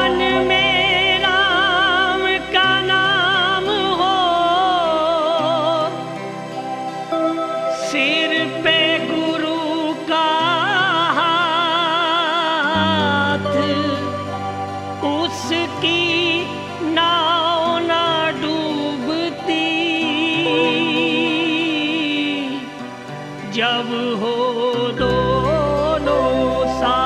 मन में राम का नाम हो, सिर पे गुरु का हाथ, उसकी नाव ना डूबती। जब हो दोनों साथ,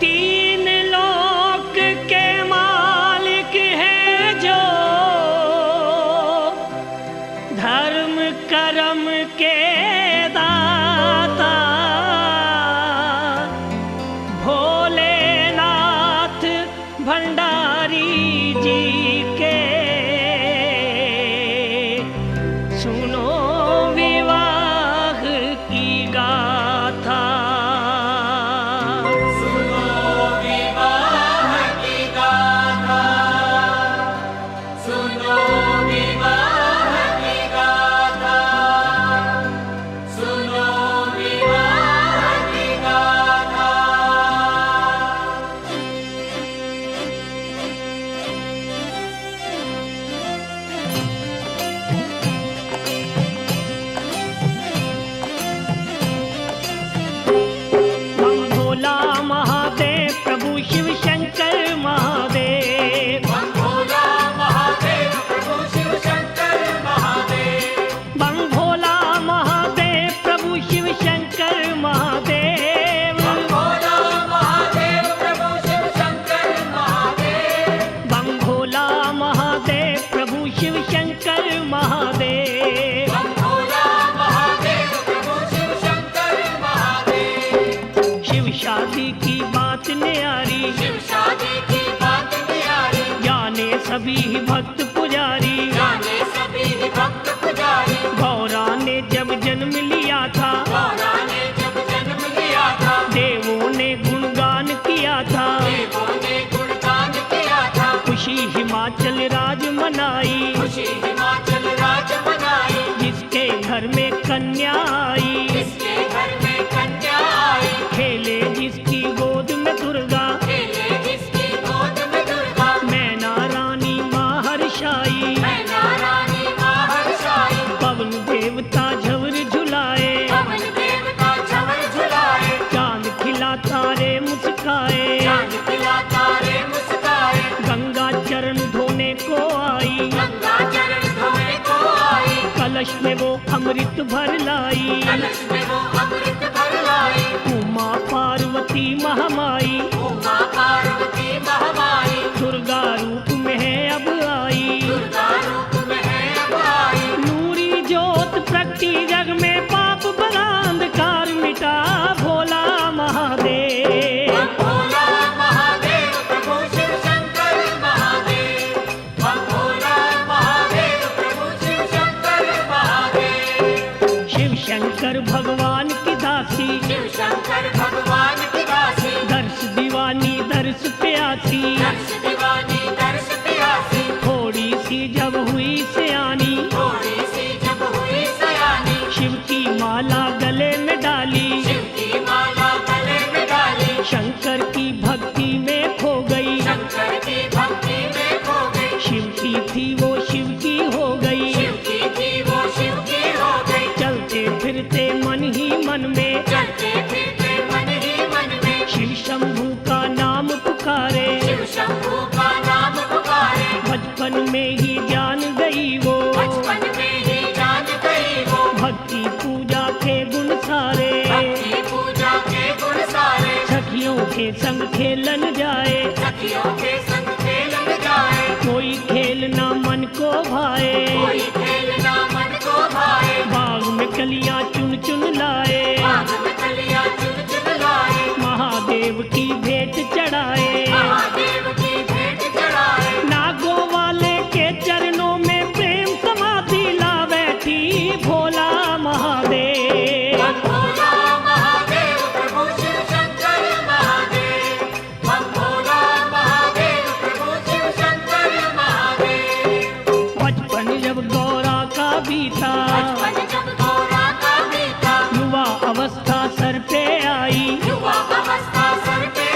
तीन लोक के मालिक हैं जो, धर्म कर्म के दाता, भोलेनाथ भंडारी जी के सुनो विवाह की गाथा। सुनो विवाह की गाथा, सुनो विवाह की गाथा, सुनो विवाह की गाथा। बम भोला महादेव प्रभु शिव शंकर महादेव। बम भोला महादेव प्रभु शिव शंकर महादेव। बम भोला महादेव प्रभु शिव शंकर महादेव। बम भोला महादेव प्रभु शिव शंकर महादेव। बम भोला महादेव प्रभु शिव शंकर महादेव। बम भोला महादेव प्रभु शिव शंकर महादेव। शिव शादी की बात न्यारी, शिव शादी की बात न्यारी, जाने सभी भक्त पुजारी। जाने सभी भक्त पुजारी। गौरा ने जब जन्म लिया था, गौरा ने जब जन्म लिया था, देवों ने गुणगान किया था। देवों ने गुणगान किया था। खुशी हिमाचल राज मनाई, खुशी हिमाचल राज मनाई। जिसके घर में कन्या आई, इसके घर में कन्या आई। खेले जिसकी गोद में दुर्गा, खेले जिसकी गोद में दुर्गा, मैना रानी महर्षाई। मैना रानी महर्षाई। पवन देवता झवर झुलाए, पवन देवता झवर झुलाए। चांद खिला तारे मुस्काए। चांद खिला तारे मुस्काए। गंगा चरण धोने को आई, गंगा चरण धोने को आई। कलश में वो अमृत भर लाई। कलश में वो अमृत भर लाई। उमा पार्वती महामाई, उमा पार्वती महामाई। दुर्गा रूप में है अब आई। दुर्गा रूप में है अब आई। नूरी ज्योत प्रगटी जग में, पाप बला अंधकार मिटा भोला महादेव। बम भोला महादेव प्रभु शिव शंकर महादेव। बम भोला महादेव प्रभु शिव शंकर महादेव। शिव शंकर भगवान की दासी, शिव शंकर भगवान की दासी। दर्श दीवानी दर्श प्यासी। दर्श दीवानी दर्श प्यासी। थोड़ी सी जब हुई सियानी, थोड़ी सी जब हुई सयानी, शिव की माला गले में डाली। शिव की माला गले में डाली। शंकर की भक्ति में खो गई, शंकर की भक्ति में खो गई। शिव की थी वो शिव की हो गई। शिव की थी वो शिव की हो गई। चलते फिरते मन ही मन में, चलते फिरते मन ही मन में, शिव शंभू का नाम पुकारे। शिव शंभू का नाम पुकारे। बचपन में ही जान गई वो, बचपन में ही जान गई वो, भक्ति पूजा के गुण सारे। भक्ति पूजा के गुण सारे। सखियों के संग खेलन जाए, सखियों के संग खेलन जाए। कोई खेलना मन को भाए। कोई खेलना मन को भाए। बाग में कलियां चुन चुन लाए, बाग में कलियां चुन चुन लाए। महादेव की भेंट चढ़ाए। महादेव की भेंट चढ़ाए। नागों वाले के चरणों में प्रेम समाधि ला बैठी भोला महादेव। बम भोला महादेव प्रभु शिव शंकर महादेव। बम भोला महादेव प्रभु शिव शंकर महादेव। बचपन जब गौरा का बीता, बचपन जब गौरा का बीता, युवा अवस्था सर पे आई। युवा अवस्था सर पे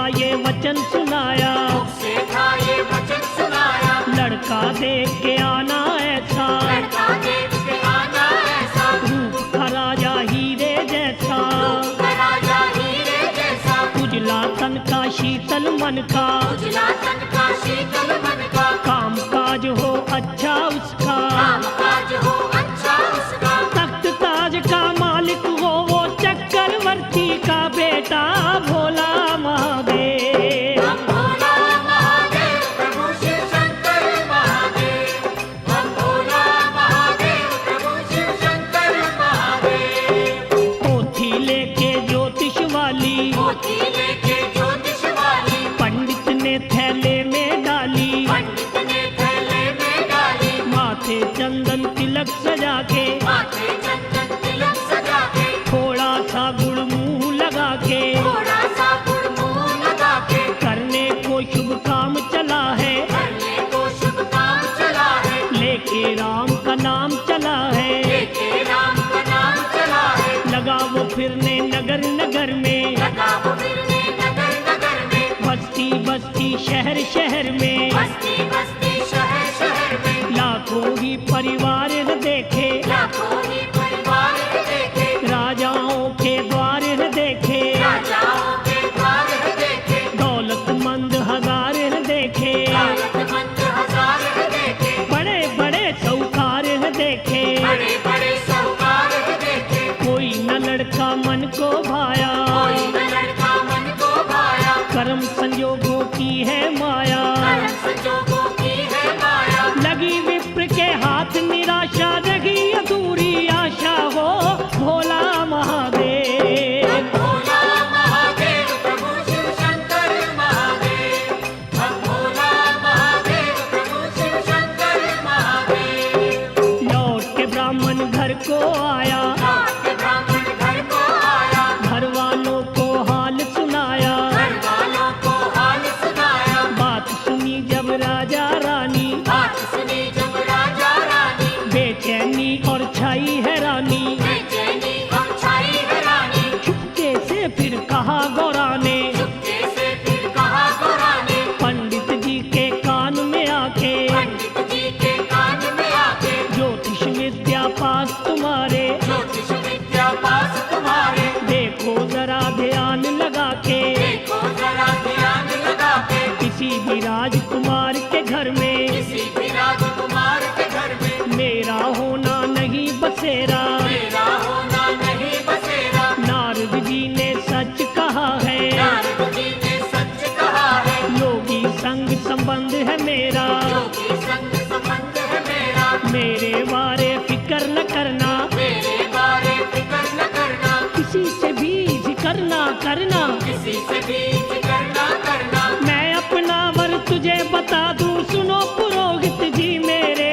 ये वचन सुनाया, मुख से था ये वचन सुनाया, लड़का देख के आना ऐसा, लड़का देख के आना ऐसा, रूप का राजा हीरे जैसा, रूप का राजा हीरे जैसा, उजला तन का शीतल मन का, उजला तन का शीतल मन का, काम काज हो अच्छा उसका, काम काज हो अच्छा उसका, तख्त ताज का मालिक हो वो चक्रवर्ती का बेटा भोला महादेव। हम भोला महादेव प्रभु शिव शंकर महादेव, हम भोला महादेव प्रभु शिव शंकर महादेव। पोथी लेके ज्योतिष वाली, पोथी लेके ज्योतिष वाली, पंडित ने थैले में डाली, पंडित ने थैले में डाली, माथे चंदन तिलक सजा के, माथे चंदन तिलक सजा के, थोड़ा सा गुड़ मुंह लगा के, थोड़ा सा गुड़ मुंह लगा के, करने को शुभ काम चला है, करने को शुभ काम चला है, लेके राम का नाम चला है, लेके राम का नाम चला है, लगा वो फिरने नगर नगर में, लगा वो फिरने नगर नगर में, बस्ती बस्ती शहर शहर में, बस्ती बस्ती शहर शहर में, लाखों ही परिवार देखे, लाखों ही परिवार देखे, राजाओं के द्वार देखे, राजाओं के द्वार देखे, दौलतमंद हजार देखे, दौलतमंद हजार देखे, बड़े बड़े सौकार देखे, बड़े बड़े साहूकार देखे, कोई न लड़का मन को भाया, कोई न लड़का मन को भाया, कर्म संजोगों की है माया, कर्म संजोगों की है माया, लगी विप्र के हाथ निराशा, रही अधूरी आशा हो भोला महादेव। हम भोला महादेव प्रभु शिव शंकर महादेव, हम भोला महादेव प्रभु शिव शंकर महादेव। लौट के ब्राह्मण घर को आया, लौट के ब्राह्मण घर को आया, घर वालों को हाल सुनाया, घर वालों को हाल सुनाया, बात सुनी जब राजा रानी, बात सुनी जब राजा रानी, बेचैनी और छाई हैरानी, बेचैनी और छाई हैरानी, चुपके से फिर कहा गौरा ने, चुपके से फिर कहा गौरा ने, पंडित जी के कान में आके, पंडित जी के कान में आके, ज्योतिष विद्या पास तुम्हारे, ज्योतिष विद्या पास तुम्हारे, देखो जरा ध्यान लगा के, देखो जरा ध्यान लगा के, किसी भी राजकुमार के घर में, किसी भी राजकुमार के घर में, मेरा होना नहीं बसेरा, मेरा होना नहीं बसेरा, नारद जी ने सच कहा है, नारद जी ने सच कहा है, योगी संग संबंध है मेरा, योगी संग संबंध है मेरा, मेरे बारे फिक्र न करना, मेरे बारे फिक्र न करना, किसी से भी जिक्र ना करना, किसी से भी फिक्र न करना, मैं अपना वर तुझे बता दूं, सुनो पुरोहित जी मेरे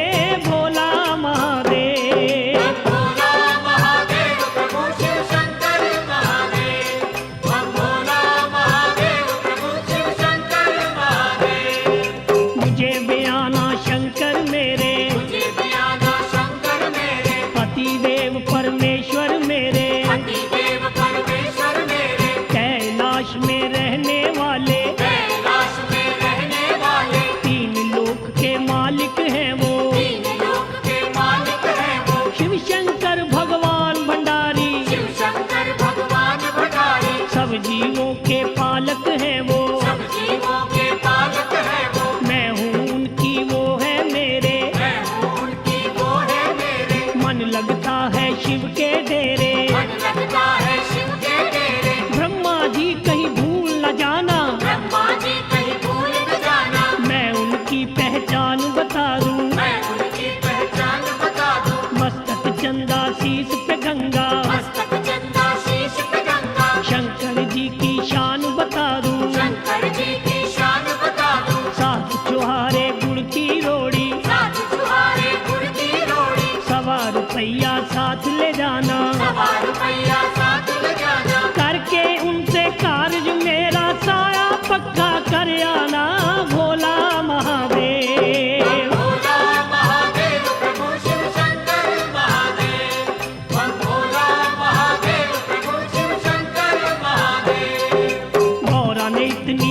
भोला महादेव। हम भोला महादेव प्रभु शिव शंकर महादेव, हम भोला महादेव प्रभु शिव शंकर महादेव। मुझे बयाना शंकर मेरे, मुझे बयाना शंकर मेरे, पति देव परमेश्वर मेरे, पति देव परमेश्वर मेरे, कैलाश में रहने वाले, कैलाश में रहने वाले, तीन लोक के मालिक हैं वो, तीन लोक के मालिक हैं वो, शिव शंकर भगवान भंडारी, शिव शंकर भगवान भंडारी, सब जीवों के पालक हैं वो, सब जीवों के पालक हैं वो, मैं हूँ उनकी वो है मेरे, मैं हूँ उनकी वो है मेरे, मन लगता है शिव के डेरे, मन लगता है शिव के डेरे, ब्रह्मा जी कहीं भूल न जाना, ब्रह्मा जी कहीं भूल न जाना, मैं उनकी पहचान बता दूं, मैं उनकी पहचान बता दूं, मस्तक चंदा शीश पे गंगा, मस्तक चंदा शीश पे गंगा, शंकर जी की शान बता दूं, शंकर जी की शान बता दूं, सात चुहारे गुड़ की रोड़ी, साथ छुहारे गुड़ की रोड़ी, सवा रुपया साथ ले जाना, सवा रुपया साथ ले जाना, करके उनसे कार्य मेरा साया पक्का कर आना भोला महादेव। भोला महादेव प्रभु शिव शंकर महादेव, हम भोला महादेव प्रभु शिव शंकर महादेव। गौरा ने इतनी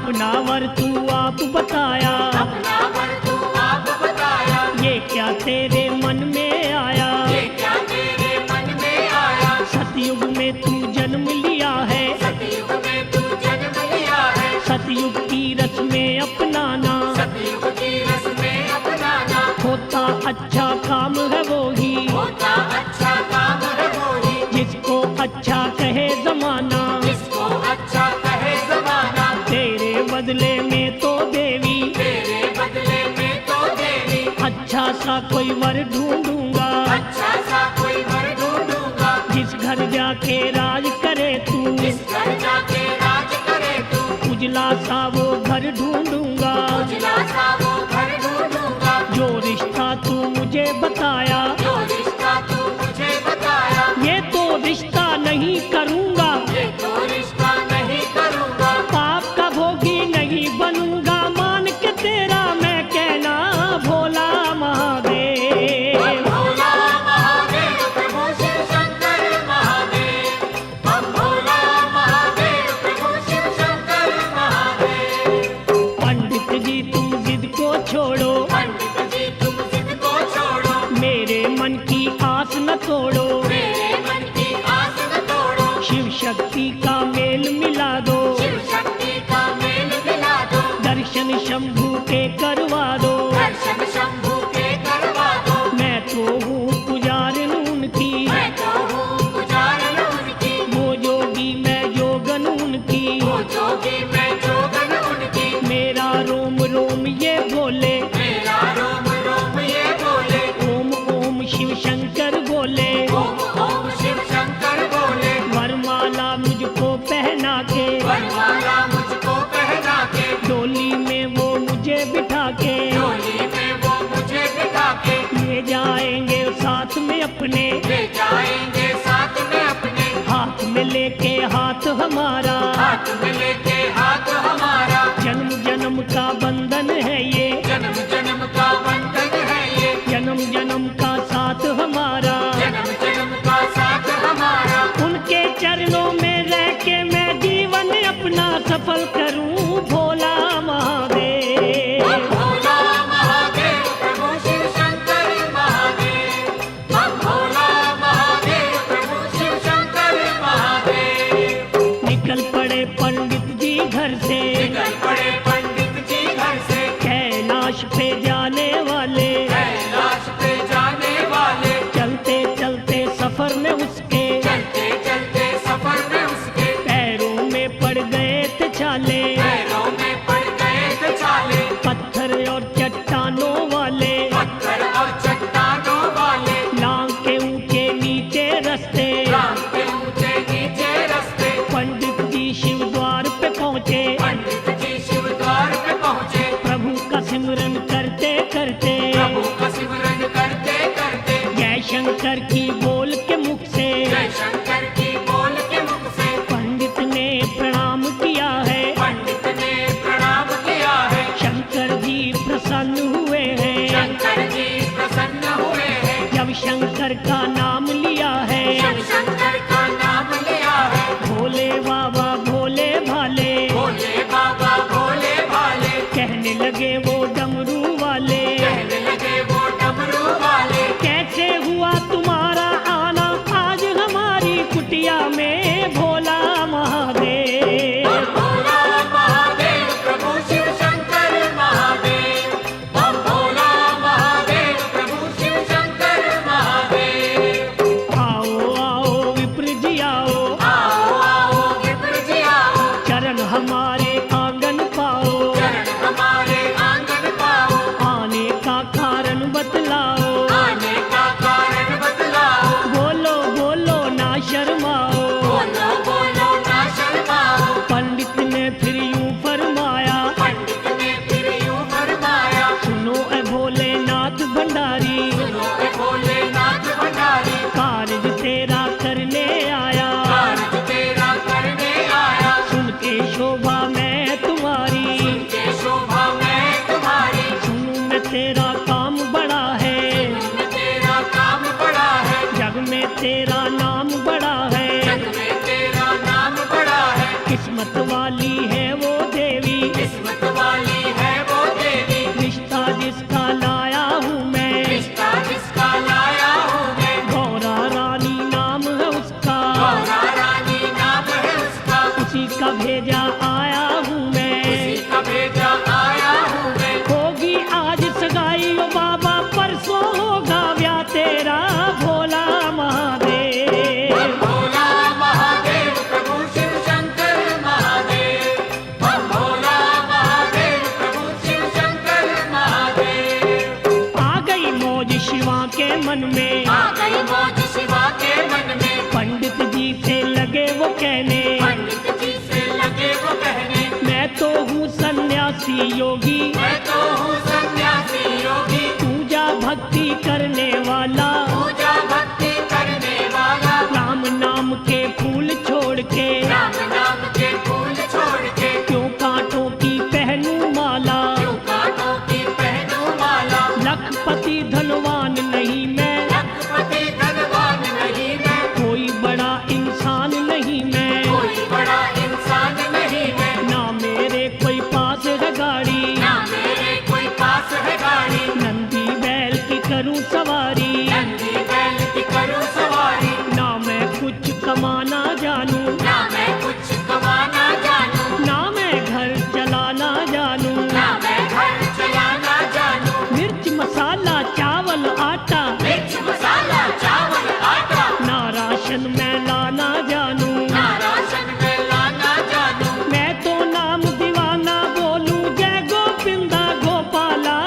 अपना वर तू आप बताया, अपना वर तू आप बताया, ये क्या तेरे मन में आया। ये क्या तेरे मन में आया। सतयुग में तू जन्म लिया है, सतयुग में तू जन्म लिया है, सतयुग की रस में अपनाना, सतयुग की रस में अपनाना, होता अच्छा काम है वो ही, होता अच्छा काम है वो ही, जिसको अच्छा कहे जमाना। जिसको अच्छा कहे जमाना, तेरे बदले में तो देवी, तेरे बदले में तो देवी, अच्छा सा कोई वर ढूंढूंगा, अच्छा सा कोई वर ढूंढूंगा, जिस घर जाके राज करे तू, जिस घर जाके राज करे तू, उजला सा वो घर ढूंढूंगा। उजला सा वो घर ढूंढूंगा, जो रिश्ता तू मुझे बताया, जो रिश्ता तू मुझे बताया, ये तो रिश्ता नहीं करूंगा, ये तो रिश्ता नहीं करूंगा, पाप का भोगी नहीं बनूंगा, मान के तेरा मैं कहना भोला महादेव। भोला महादेव प्रभु शिव शंकर महादेव, हम भोला महादेव प्रभु शिव शंकर महादेव। पंडित जी तुम जिद को छोड़ो, पंडित जी तुम जिद को छोड़ो, मेरे मन की आस न तोड़ो, मेरे मन की आस न तोड़ो, शिव शक्ति का मेल मिला दो, शिव शक्ति का मेल मिला दो, दर्शन शंभू के करवा दो। दर्शन शंभू के करवा दो, मैं तो हूँ पुजारिन उनकी, मैं तो हूँ पुजारन उनकी, वो जोगी मैं जोगन उनकी, वो जोगी मैं जोगन उनकी, मेरा रोम रोम ये बोले, मेरा रोम रोम ये बोले, ओम ओम शिव शंकर बोले। ओम ओम शिव शंकर बोले, वरमाला मुझको पहना के, वरमाला मुझको पहना के, डोली में वो मुझे बिठा के, डोली में वो मुझे बिठा के, ले जाएंगे साथ में अपने, ले जाएंगे साथ में अपने, हाथ में लेके हाथ हमारा, हाथ में लेके हाथ हमारा, जन्म जन्म का बंधन है ये, जन्म जन्म का बंधन है ये, जन्म जन्म का साथ हमारा। जन्म जन्म का साथ हमारा, उनके चरणों में रह के मैं जीवन अपना सफल करूं भोला महादेव। भोला महादेव प्रभु शिव शंकर महादेव, हम भोला महादेव प्रभु शिव शंकर महादेव। निकल पड़े पंडित जी घर से, निकल पड़े पंडित जी घर से, कैलाश पे जाने वाले, कैलाश पे जाने वाले, चलते चलते सफर में उसके, चलते चलते सफर में उसके, पैरों में पड़ गए थे छाले, पैरों में पड़ गए थे छाले, पत्थर और चट्टानों वाले, पत्थर और चट्टानों वाले, लांग के ऊंचे नीचे रास्ते, राम के ऊंचे नीचे रास्ते, पंडित जी शिव द्वार पे पहुँचे, पंडित जी शिव द्वार पे पहुँचे, प्रभु का सिमरन करते करते, प्रभु का सिमरन करते करते, जय शंकर की बोल के मुख से, जय शंकर की बोल के मुख से, पंडित ने प्रणाम किया है, पंडित ने प्रणाम किया है, शंकर जी प्रसन्न हुए हैं, शंकर जी प्रसन्न हुए हैं, जब शंकर का नाम लिया है, शिव शंकर का नाम लिया है, भोले बाबा भोले भाले, भोले बाबा भोले भाले, कहने लगे वो डमरू वाले, कहने लगे वो डमरू वाले, कैसे हुआ तुम्हारा आना आज हमारी कुटिया में भोला महादेव। भोला महादेव प्रभु शिव शंकर महादेव, हम भोला महादेव प्रभु शिव शंकर महादेव। आओ आओ विप्र जी आओ, आओ आओ विप्र जी आओ, चरण हमारे आंगन पाओ, चरण हमारे आंगन पाओ, मन में, आ गई मौज शिवा के मन में। पंडित जी से लगे वो कहने, पंडित जी से लगे वो कहने, मैं तो हूँ सन्यासी योगी, मैं तो हूँ सन्यासी योगी। पूजा भक्ति करने वाला, पूजा भक्ति करने वाला, राम नाम के फूल छोड़ के, राम नाम के फूल छोड़ के, क्यों कांटों की पहनूं माला, क्यों कांटों की पहनूं माला। लखपति धनवान नहीं मैं, लखपति धनवान नहीं मैं, कोई बड़ा इंसान नहीं मैं, कोई बड़ा इंसान नहीं मैं। ना मेरे कोई पास है गाड़ी, ना मेरे कोई पास है गाड़ी, नंदी बैल की करूं सवारी, नंदी बैल की करूं सवारी। ना मैं कुछ कमाना जानूं, ना मैं कुछ कमाना जानूं, ना मैं घर चलाना जानूं, ना मैं घर चलाना जानूं। मिर्च मसाला चावल आटा, मिर्च मसाला चावल आटा, ना राशन मैं लाना जानूं, ना राशन में लाना जानूं। मैं तो नाम दीवाना बोलूं, जय गोविंदा गोपाला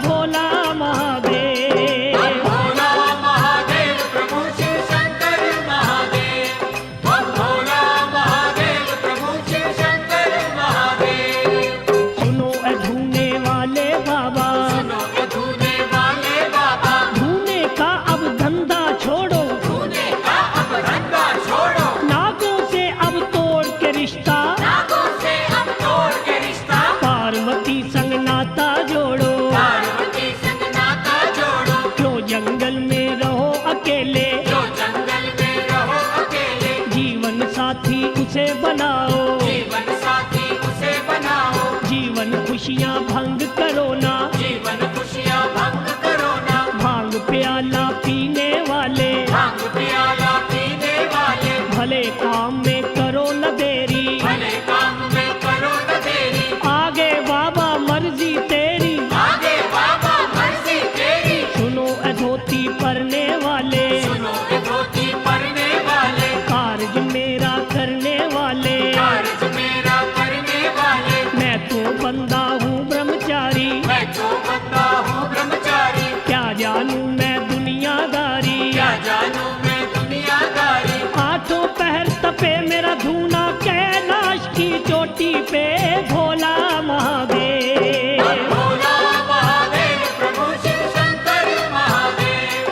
भोला महादेव। भोला महादेव प्रभु शिव शंकर महादेव, भोला महादेव प्रभु शिव शंकर महादेव। सुनो अधूने वाले बाबा, सुनो ये धूने वाले बाबा, धूने का अब धंधा छोड़ो, धूने का अब धंधा छोड़ो, नागों से अब तोड़ के रिश्ता, नागों से अब तोड़ के रिश्ता, पार्वती संग नाता जोड़ो, पार्वती संग नाता जोड़ो। क्यों जंगल में रहो अकेले, जो जंगल में रहो अकेले, जीवन साथी उसे बनाओ, जीवन साथी उसे बनाओ। जीवन खुशियाँ भंग करो ना, जीवन खुशियाँ भंग करो ना, भांग प्याला पीने वाले, भांग प्याला पीने वाले, भले काम में करो न देरी, भले काम में करो न देरी। आगे बाबा मर्जी तेरी, आगे बाबा मर्जी तेरी, सुनो अधोती परने वाले, सुनो ये धोती पहनने वाले, कार्य मेरा करने वाले, कार्य मेरा करने वाले। मैं तो बंदा हूँ ब्रह्मचारी, मैं तो बंदा हूँ ब्रह्मचारी, क्या जानूं मैं दुनियादारी, क्या जानूं मैं दुनियादारी। आठों पहर तपे मेरा धूना, कैलाश की चोटी पे भोला महादेव। भोला महादेव प्रभु शिव शंकर महादेव,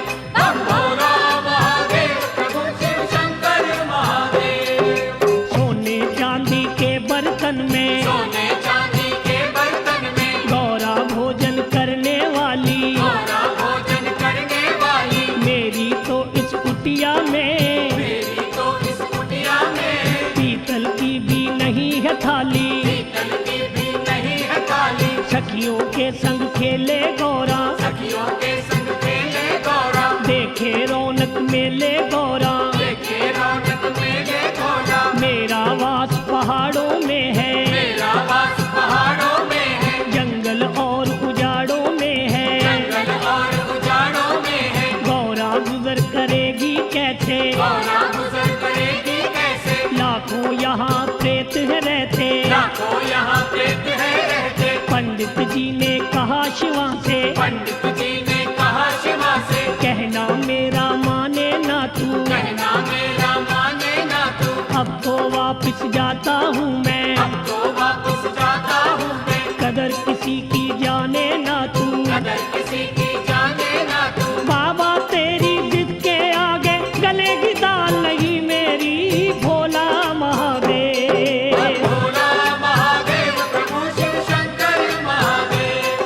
भोला महादेव प्रभु शिव शंकर महादेव। सोने चांदी के बर्तन में, सोने चांदी के बर्तन में, गौरा भोजन करने वाली, गौरा भोजन करने वाली, मेरी तो इस कुटिया में, मेरी तो इस कुटिया में, पीतल की भी नहीं है थाली, पीतल की भी नहीं है थाली। सखियों के संग खेले गौरा, सखियों के संग खेले गौरा, देखे रौनक मेले गौरा, देखे रौनक मेले गौरा। मेरा वास पहाड़ों में है, मेरा वास पहाड़ों में है, जंगल और उजाड़ों में है, जंगल और उजाड़ों में है। गौरा गुजर करेगी कैसे, गौरा गुजर करेगी कैसे, लाखों यहाँ प्रेत है रहते, लाखों यहाँ प्रेत है रहते। पंडित जी ने कहा शिवा से, पंडित जी ने कहा शिवा से, कहना मेरा माने ना तू, कहना मेरा माने ना तू। अब तो वापस जाता हूँ मैं, अब तो वापस जाता हूँ मैं, कदर किसी की जाने ना तू, कदर किसी की जाने ना तू। बाबा तेरी जिद के आगे गलेगी दाल नहीं मेरी, भोला महादेव। भोला महादेव प्रभु शिव शंकर महादेव,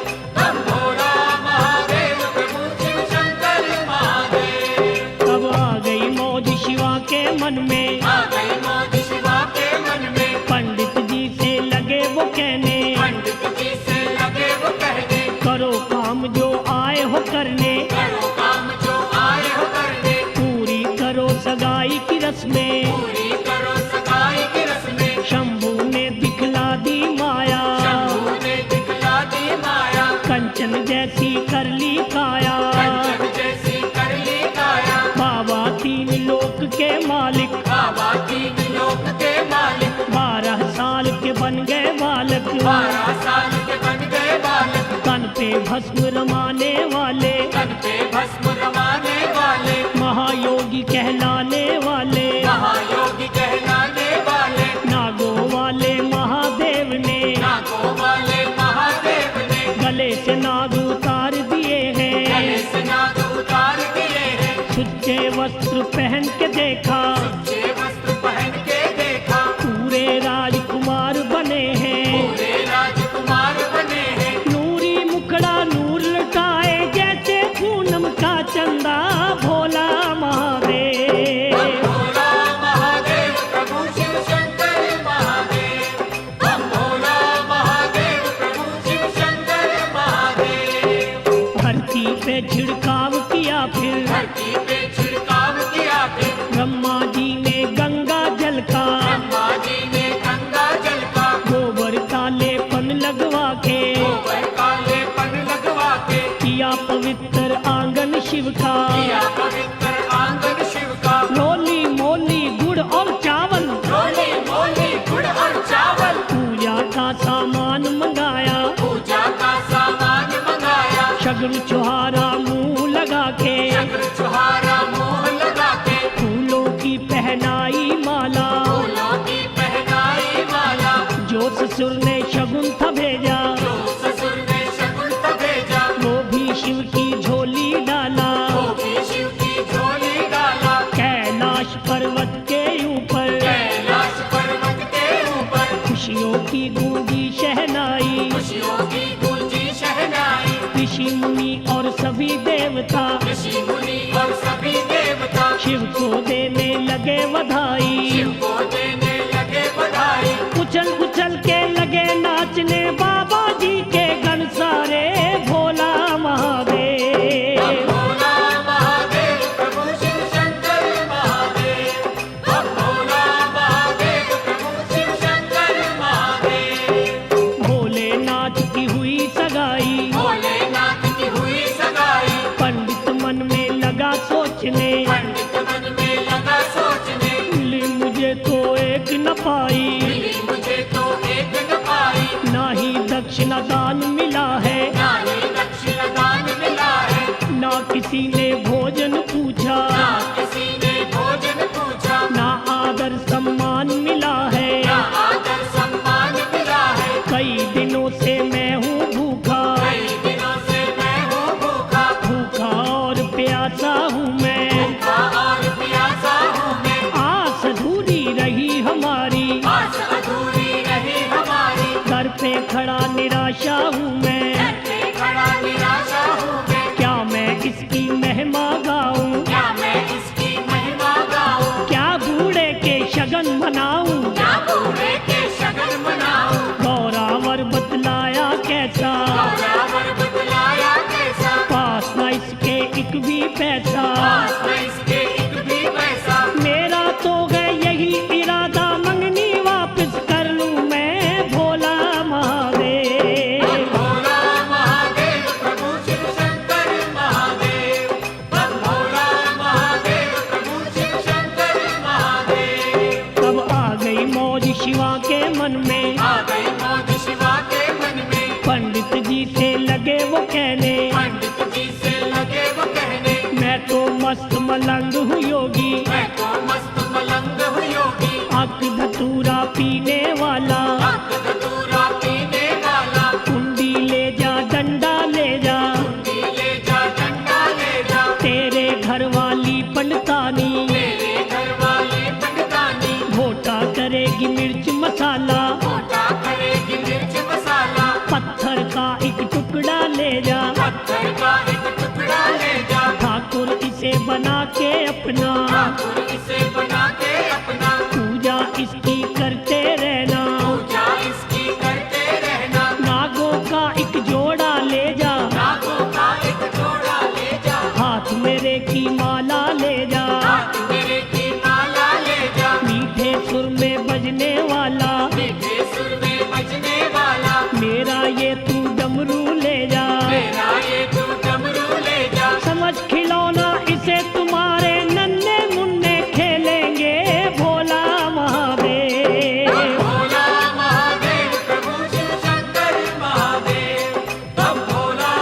भोला महादेव प्रभु शिव शंकर महादेव। अब आ गई मौज शिवा के मन में, आ गई मौज शिवा के मन में, पंडित जी से लगे वो कहने, पंडित जी से लगे वो कहने, करो काम जो आए हो करने, करो काम जो आए हो करने, पूरी करो सगाई की रस्में, पूरी करो सगाई की रस्में। शंभू ने दिखला दी माया, शंभू ने दिखला दी माया, कंचन जैसी कर ली काया, कंचन जैसी कर ली काया। बाबा तीन लोक के मालिक, बाबा तीन लोक के मालिक, 12 साल के बन गए बालक, 12 साल के बन गए बालक, तन पे भस्म रमाने वाले, तन पे भस्म रमाने वाले, महायोगी कहलाने वाले, महायोगी कहलाने वाले, नागों वाले महादेव ने, नागों वाले महादेव ने, गले से नाग उतार दिए गले हैं। से नाग उतार दिए हैं। सुच्चे वस्त्र पहन के देखा, जे वस्त्र पहन के देखा, पूरे राजकुमार बने हैं। पूरे राजकुमार बने हैं। नूरी मुखड़ा नूर लटाए, जैसे पूनम का चंदा, भोला महादेव। भोला महादेव प्रभु शिव शंकर महादेव, हम भोला महादेव प्रभु शिव शंकर महादेव। धरती पे छिड़काव किया फिर, धरती पे छिड़काव किया फिर, ब्रह्मा जी ने गंगा जल का, ब्रह्मा जी ने गंगा जल का, गोबर काले पन लगवा के, गोबर काले पन लगवा के, किया पवित्र आंगन शिव का। किया पवित्र आंगन शिव का। रोली मोली गुड़ और चावल, रोली मोली गुड़ और चावल, पूजा का सामान मंगाया, पूजा का सामान मंगाया, शगुन छुहारा मुंह लगा के, शंकर छुहारा मुंह लगा के, फूलों की पहनाई माला, फूलों की पहनाई माला, जो ससुर ने शगुन था भेजा, जो ससुर ने शगुन था भेजा, वो भी शिव की झोली डाला। वो भी शिव की झोली डाला। कैलाश पर्वत के ऊपर, कैलाश पर्वत के ऊपर, खुशियों की गूंजी शहनाई, खुशियों की गूंजी शहनाई, ऋषि मुनि और सभी देवता ऋषि मुनि और सभी देवता शिव को देने लगे बधाई। शिव को देने लगे बधाई। उछल उछल के लगे नाचने बाबा जी के गण सारे, भोला महादेव। भोला महादेव प्रभु शिव शंकर महादेव, हम भोला महादेव प्रभु शिव शंकर महादेव। भोलेनाथ की हुई सगाई, भोलेनाथ की हुई सगाई, पंडित मन में लगा सोचने, पंडित मन में लगा सोचने, मिली मुझे तो एक न पाई, मिली मुझे तो एक न पाई, ना ही दक्षिणा दान मिला है, ना ही दक्षिण दान मिला है, ना किसी ने भोजन पूछा, ना किसी ने भोजन पूछा, ना आदर सम्मान मिला है। ना आदर सम्मान मिला है। कई दिनों से मैं हूँ भूखा, कई दिनों से मैं हूँ भूखा, भूखा और प्यासा हूँ मैं, भूखा और प्यासा हूँ मैं, आस अधूरी रही हमारी, आस अधूरी रही हमारी, दर पे खड़ा निराशा हूँ मैं, घर पे खड़ा निराशा हूँ मैं, क्या मैं इसकी महिमा गाऊं, क्या मैं इसकी महिमा गाऊं, क्या बूढ़े के शगन मनाऊं, क्या बूढ़े के शगन मनाऊं, गौरावर बतलाया कैसा, गौरावर बतलाया कैसा, पास न इसके एक भी पैसा, पास में इसके एक भी पैसा, मेरा तो है यही इरादा, मंगनी वापस कर लूं मैं, भोला महादेव। भोला महादेव प्रभु शिव शंकर महादेव, हम भोला महादेव प्रभु शिव शंकर महादेव। तब आ गई मौज शिवा के मन में, आ गई मौज शिवा के मन में, पंडित जी से लगे वो कहने, पंडित जी से लगे वो कहने, मैं तो मस्त मलंग हूँ योगी, मैं तो मस्त मलंग हूँ योगी, अक धतूरा पीने वाला, अक धतूरा पीने वाला, कुंडी ले जा डंडा ले जा, कुंडी ले जा डंडा ले जा, तेरे घर वाली पंडतानी, तेरे घर वाले पंडतानी, भोटा करेगी मिर्च मसाला, मोटा करेगी मिर्च मसाला, पत्थर का एक टुकड़ा ले जा, पत्थर का एक टुकड़ा ले जा, ठाकुर इसे बना के अपना, ठाकुर इसे बना के अपना, पूजा इसकी करते रहना, पूजा इसकी करते रहना, नागों का एक जोड़ा ले जा, नागों का एक जोड़ा ले जा, हाथ मेरे की माला ले जा, हाथ मेरे की माला ले जा, मीठे सुर में बजने वाला, मीठे सुर में बजने वाला, मेरा ये तू डमरू ले जा, मेरा ये तू डमरू ले जा, समझ खिलौना इसे तुम्हारे नन्हे मुन्ने खेलेंगे, भोला महादेव। भोला महादेव प्रभु शिव शंकर महादेव, हम भोला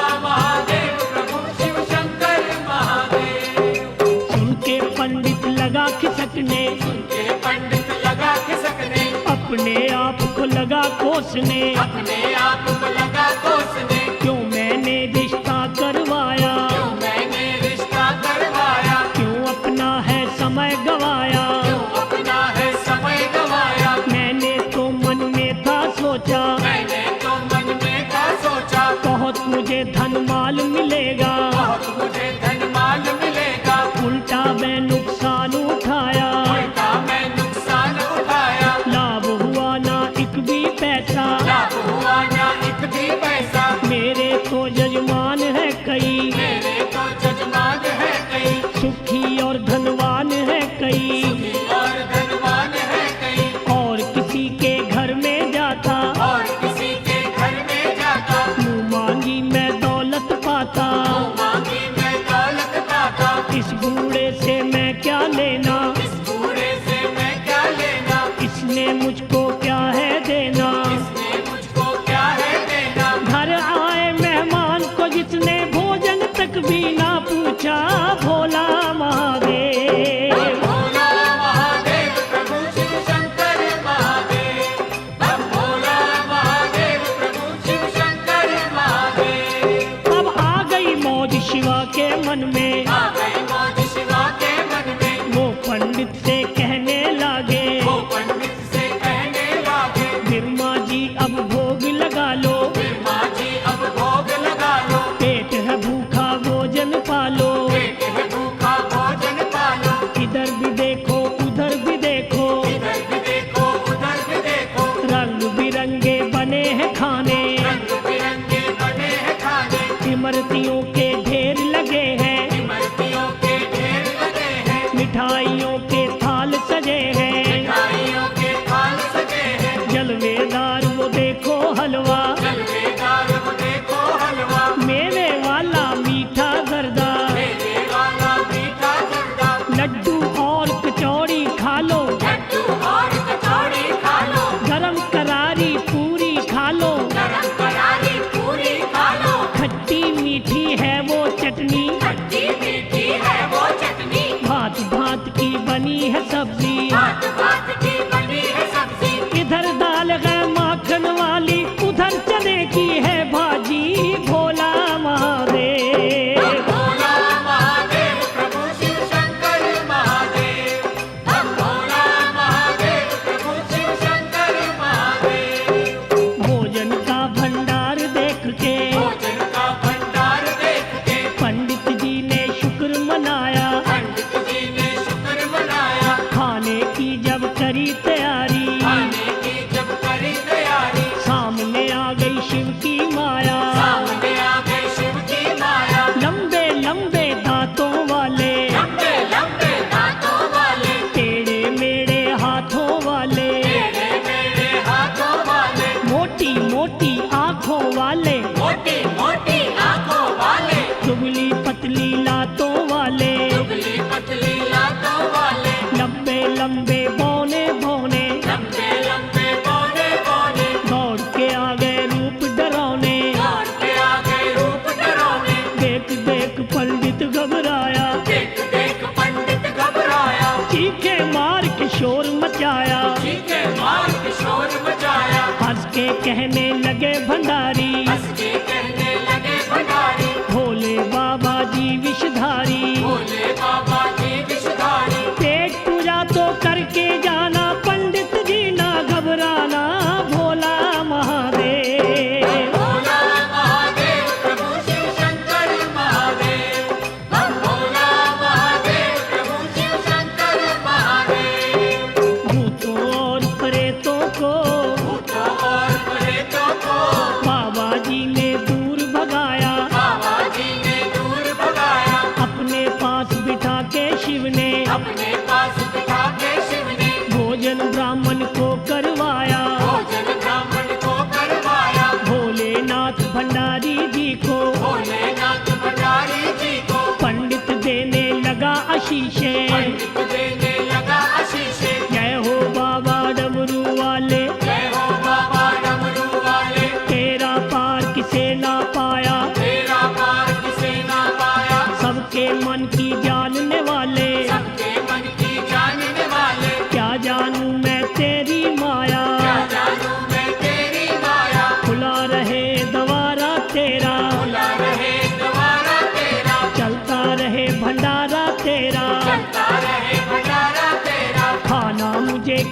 कोसने, अपने आप को लगा कोसने, क्यों मैंने रिश्ता करवाया, क्यों मैंने रिश्ता करवाया, क्यों अपना है समय गवाया। क्यों अपना है समय गवाया। मैंने तो मन में था सोचा, मैंने तो मन में था सोचा, बहुत मुझे धन माल मिलेगा, बहुत मुझे धन माल मिलेगा। उल्टा मैं नुकसान उठाया, उल्टा मैं नुकसान उठाया, लाभ हुआ ना एक भी पैसा। लाभ हुआ ना एक भी पैसा। मेरे तो यजमान है कई, मेरे तो जजमान है कई, सुखी और धनवान है कई, और धनवान है कई, और किसी के घर में जाता, और किसी के घर में जाता, मुँह मांगी मैं दौलत पाता। मांगी मैं दौलत पाता। इस बूढ़े से मैं क्या लेना, इस बूढ़े से मैं क्या लेना, इसने मुझको क्या है देना। इसने मुझको क्या है देना। घर आए मेहमान को जिसने भोजन तक भी ना पूछा, भोला महादेव। भोला महादेव प्रभु शिव शंकर महादेव, हम भोला महादेव प्रभु शिव शंकर महादेव। अब आ गई मौज शिवा के मन में, आ गई मौज शिवा के मन में, वो पंडित से कहने लागे, वो पंडित से कहने लागे, बिरमा जी अब भोग लगा लो, माँ जी अब भोग लगा लो, पेट है भूखा भोजन पालो। पेट है भूखा भोजन पालो, इधर भी देखो उधर भी देखो, इधर भी देखो उधर भी देखो, रंग बिरंगे बने हैं खाने, रंग बिरंगे बने हैं खाने, इमरतियों के ढेर लगे हैं, इमरतियों के ढेर लगे हैं, मिठाइयों के थाल सजे हैं, मिठाइयों के थाल सजे हैं, जलवेदार वो देखो हलवा, जलवेदार वो देखो हलवा, मेवे वाला मीठा गर्दा, मेरे वाला मीठा जर्दा, लड्डू और कचौड़ी खा लो, लड्डू और कचौड़ी खा लो, गरम करारी पूरी खा लो, गरम करारी पूरी खा लो, खट्टी मीठी है वो चटनी, खट्टी मीठी है वो चटनी, भांत भांत की बनी है सब्जी, भात भात की बनी है सब्जी, इधर दाल है माखन वाली, उधर चने की है भाजी, भोला महादेव। भोला महादेव प्रभु शिव शंकर महादेव, हम भोला महादेव प्रभु शिव शंकर महादेव। भोजन का भंडार देख के भोजन का भंडार देख के पंडित जी ने शुक्र मनाया, पंडित जी ने शुक्र मनाया, खाने की जब करी तैयारी, खाने की जब करी तैयारी, सामने आ गई शिव की माया, सामने आ गई शिव की माया, लंबे लंबे दांतों वाले, लंबे लंबे दांतों वाले, टेढ़े मेढ़े हाथों वाले, टेढ़े मेढ़े हाथों वाले, मोटी मोटी आँखों वाले, मोटी मोटी आंखों वाले, दुबली पतली लातों वाले, दुबली पतली लातों वाले, लंबे लंबे बौने बौने, लंबे लंबे बौने बौने, दौड़ के आ गए रूप डरावने, दौड़ के आ गए रूप डरावने, देख देख पंडित घबराया, देख देख पंडित घबराया, चीखे मार के शोर मचाया, चीखे मार के शोर मचाया, हंस के कहने लगे भंडारी, हंस के कहने लगे भंडारी, भोले बाबा जी विषधारी, भोले बाबा जी विषधारी, पेट पूजा तो करके जाना, पंडित जी ना घबराना, भोला महादेव। भोला महादेव प्रभु शिव शंकर महादेव, हम भोला महादेव प्रभु शिव शंकर महादेव। भूतों और प्रेतों को भूतों और प्रेतों को बाबा जी ने दूर भगाया, बाबा जी ने दूर भगाया, अपने पास बिठा के शिव ने अपने पास बिठा के शिव ने भोजन ब्राह्मण को करवाया, भोजन ब्राह्मण को करवाया, भोलेनाथ भंडारी जी को भोलेनाथ भंडारी जी को पंडित देने लगा आशीषे, पंडित देने लगा आशीषे। जय हो बाबा डमरू वाले, जय हो बाबा डमरू वाले, तेरा पार किसे ना पाया, तेरा पार किसे ना पाया, सबके मन की जानने वाले, सबके मन की जानने वाले, क्या जानूं मैं तेरी माया, क्या जानूं मैं तेरी माया।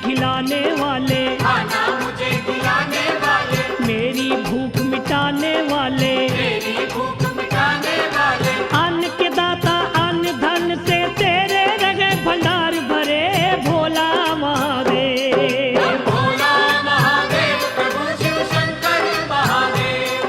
खिलाने वाले, खाना मुझे खिलाने वाले, मेरी भूख मिटाने वाले, मेरी भूख मिटाने वाले, अन्न के दाता अन्न धन से तेरे रगे भंडार भरे भोला महादेव। भोला महादेव प्रभु शिव शंकर महादेव,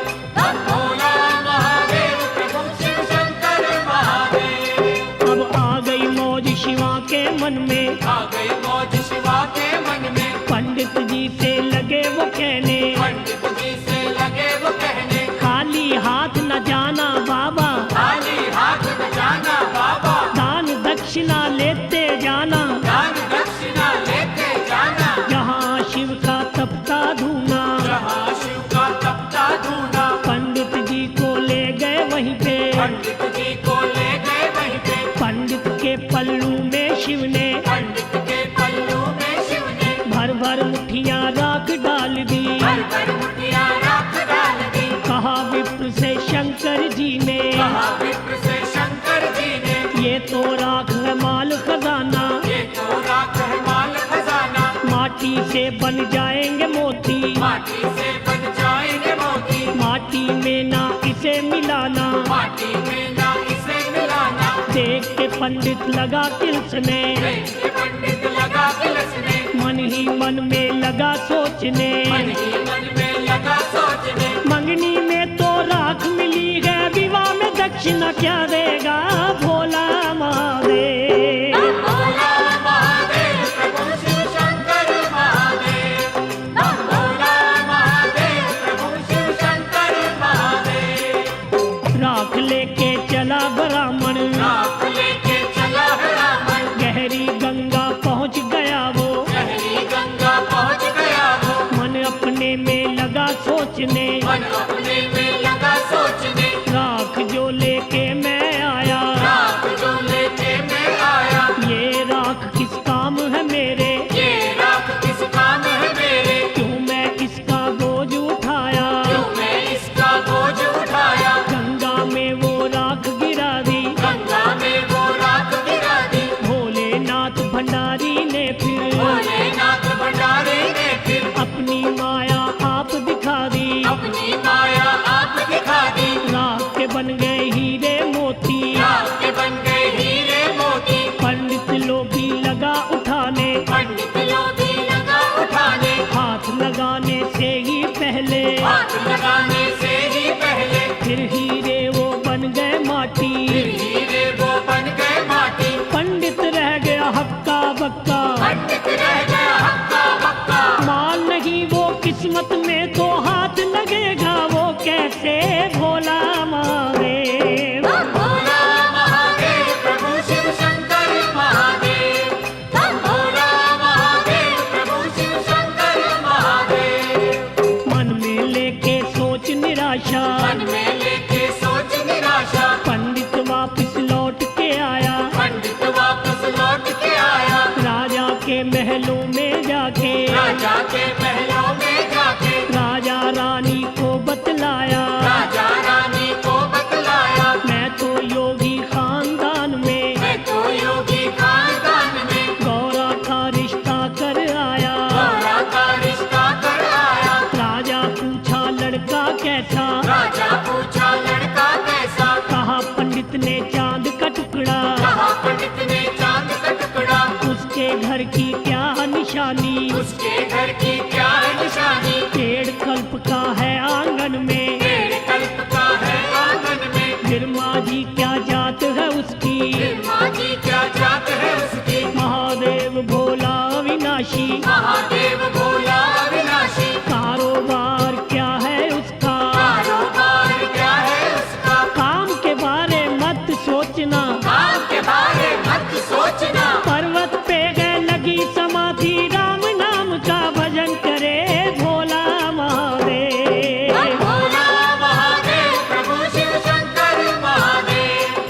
भोला महादेव प्रभु शिव शंकर महादेव। अब आ गई मौज शिवा के मन में, आ गई मौज शिवा के मन में, पंडित जी से लगे वो कहने, पंडित जी से लगे वो कहने, खाली हाथ न जाना बाबा, खाली हाथ न जाना बाबा, दान दक्षिणा लेते जाना, दान दक्षिणा लेते जाना, जहाँ शिव का तपता धूना। जहाँ शिव का तपता धूना। पंडित जी को ले गए वहीं पे, पंडित जी को ले गए वहीं पे, पंडित के पल्लू में शिव ने पंडित के पल्लू में शिव ने भर भर मुठियाँ राख डाल दी। भर भर मुठियाँ राख डाल दी। कहा विप्र से शंकर जी ने, कहा विप्र से शंकर जी ने, ये तो राख है माल खजाना, ये तो राख है माल खजाना, माटी से बन जाएंगे मोती, माटी से बन जाएंगे मोती, माटी में ना इसे मिलाना। माटी में ना इसे मिलाना। देख के पंडित लगा तिलसने, देख के पंडित लगा तिलसने, मन ही मन में लगा सोचने, मन ही मन में लगा सोचने, मंगनी में तो राख मिली है, विवाह में दक्षिणा क्या देगा भोला महादेव। भोला महादेव प्रभु शिव शंकर महादेव, भोला महादेव प्रभु शिव शंकर महादेव। राख लेके चला ब्राह्मण, राख लेके चला है रावण, गहरी गंगा पहुंच गया वो, गहरी गंगा पहुंच गया वो, मन अपने में लगा सोचने, मन अपने में लगा सोचने, राख जो लेके मैं आया, राख जो लेके मैं आया, ये राख किस काम है मेरे, ये राख किस काम है मेरे, क्यों मैं इसका बोझ उठाया, क्यों मैं इसका बोझ उठाया, गंगा में वो राख गिरा दी, गंगा में वो राख गिरा दी। भोलेनाथ भंडारी ने फिर भोलेनाथ भंडारी ने फिर अपनी माया आप दिखा दी, अपनी माया आप दिखा दी, राख के बन गए हीरे मोती, राख के बन गए हीरे मोती, पंडित लोभी लगा उठाने, पंडित लोभी लगा उठाने, हाथ लगाने से ही पहले, हाथ लगाने से ही पहले, फिर हीरे वो बन गए माटी, फिर हीरे वो बन गए माटी, पंडित रह गया हक्का बक्का, पंडित रह गया हक्का बक्का, माल नहीं वो किस्मत में तो हाथ लगेगा वो कैसे भोला महादेव। भोला महादेव प्रभु शिव शंकर महादेव, भोला महादेव प्रभु शिव शंकर महादेव। मन में लेके सोच निराशा, मन में लेके सोच निराशा, पंडित वापस लौट के आया, पंडित वापस लौट के आया, राजा के महलों में जाके, राजा के महलों में जाके, राजा रानी को बतलाया, राजा रानी को बतलाया, मैं तो योगी खानदान में, मैं तो योगी खानदान में, गौरा का रिश्ता कर आया। गौरा का रिश्ता कर आया, राजा पूछा लड़का कैसा, राजा पूछा लड़का कैसा, कहा पंडित ने चांद का टुकड़ा, कहा पंडित ने चांद का टुकड़ा, उसके घर की क्या निशानी, उसके घर की क्या निशानी, पेड़ कल्प का है आंगन में, पेड़ कल्प का है आंगन में, गिरमा जी क्या जात है उसकी, माँ जी क्या जात है उसकी, महादेव भोला विनाशी, महादेव भोला अविनाशी, कारोबार क्या है उसका, कारोबार क्या है उसका, काम के बारे मत सोचना, काम के बारे मत सोचना, पर्वत पे गए लगी समाधि, राम नाम का भजन करे भोला महादेव। भोला महादेव प्रभु शिव शंकर महादेव,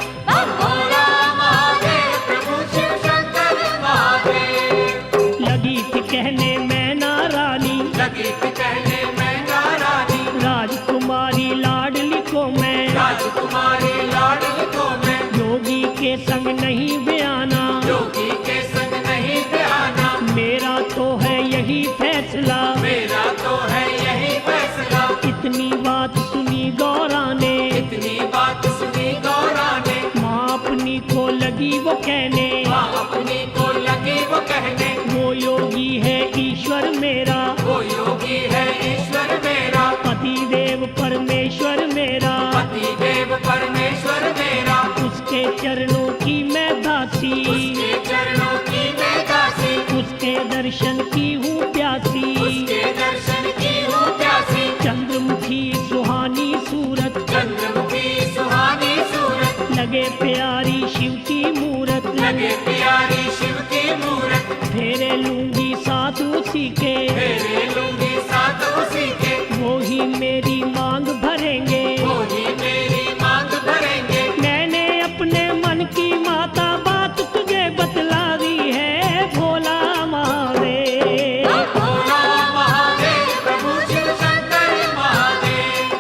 भोला महादेव प्रभु शिव शंकर महादेव। लगी थी कहने मैना रानी, लगी थी कहने मैना रानी, राजकुमारी लाडली को मैं, राजकुमारी लाडली को मैं, योगी के संग नहीं बयाना, योगी के संग नहीं बयाना, मेरा तो सुनी गौरा ने, इतनी बात सुनी गौरा ने, माँ अपनी को लगी वो कहने, माँ अपनी को लगी वो कहने, वो योगी है ईश्वर मेरा, वो योगी है ईश्वर मेरा, पति देव परमेश्वर मेरा, पति देव परमेश्वर मेरा, उसके चरणों की मैं दासी, उसके चरणों की मैं दासी, उसके दर्शन की हूँ प्यासी, उसके दर्शन की हूँ प्यासी, चंद्रमुखी सुहानी सूरत, चंद्रमुखी सुहानी सूरत, लगे प्यारी शिव की मूरत, लगे प्यारी शिव की मूरत, फेरे लूंगी साथ उसी के, फेरे लूंगी साथ उसी के, वो ही मेरी मांग भरेंगे, वो ही मेरी मांग भरेंगे। मैंने अपने मन की माता बात तुझे बतला दी है भोला महादेव। भोला महादेव प्रभु शिव शंकर महादेव,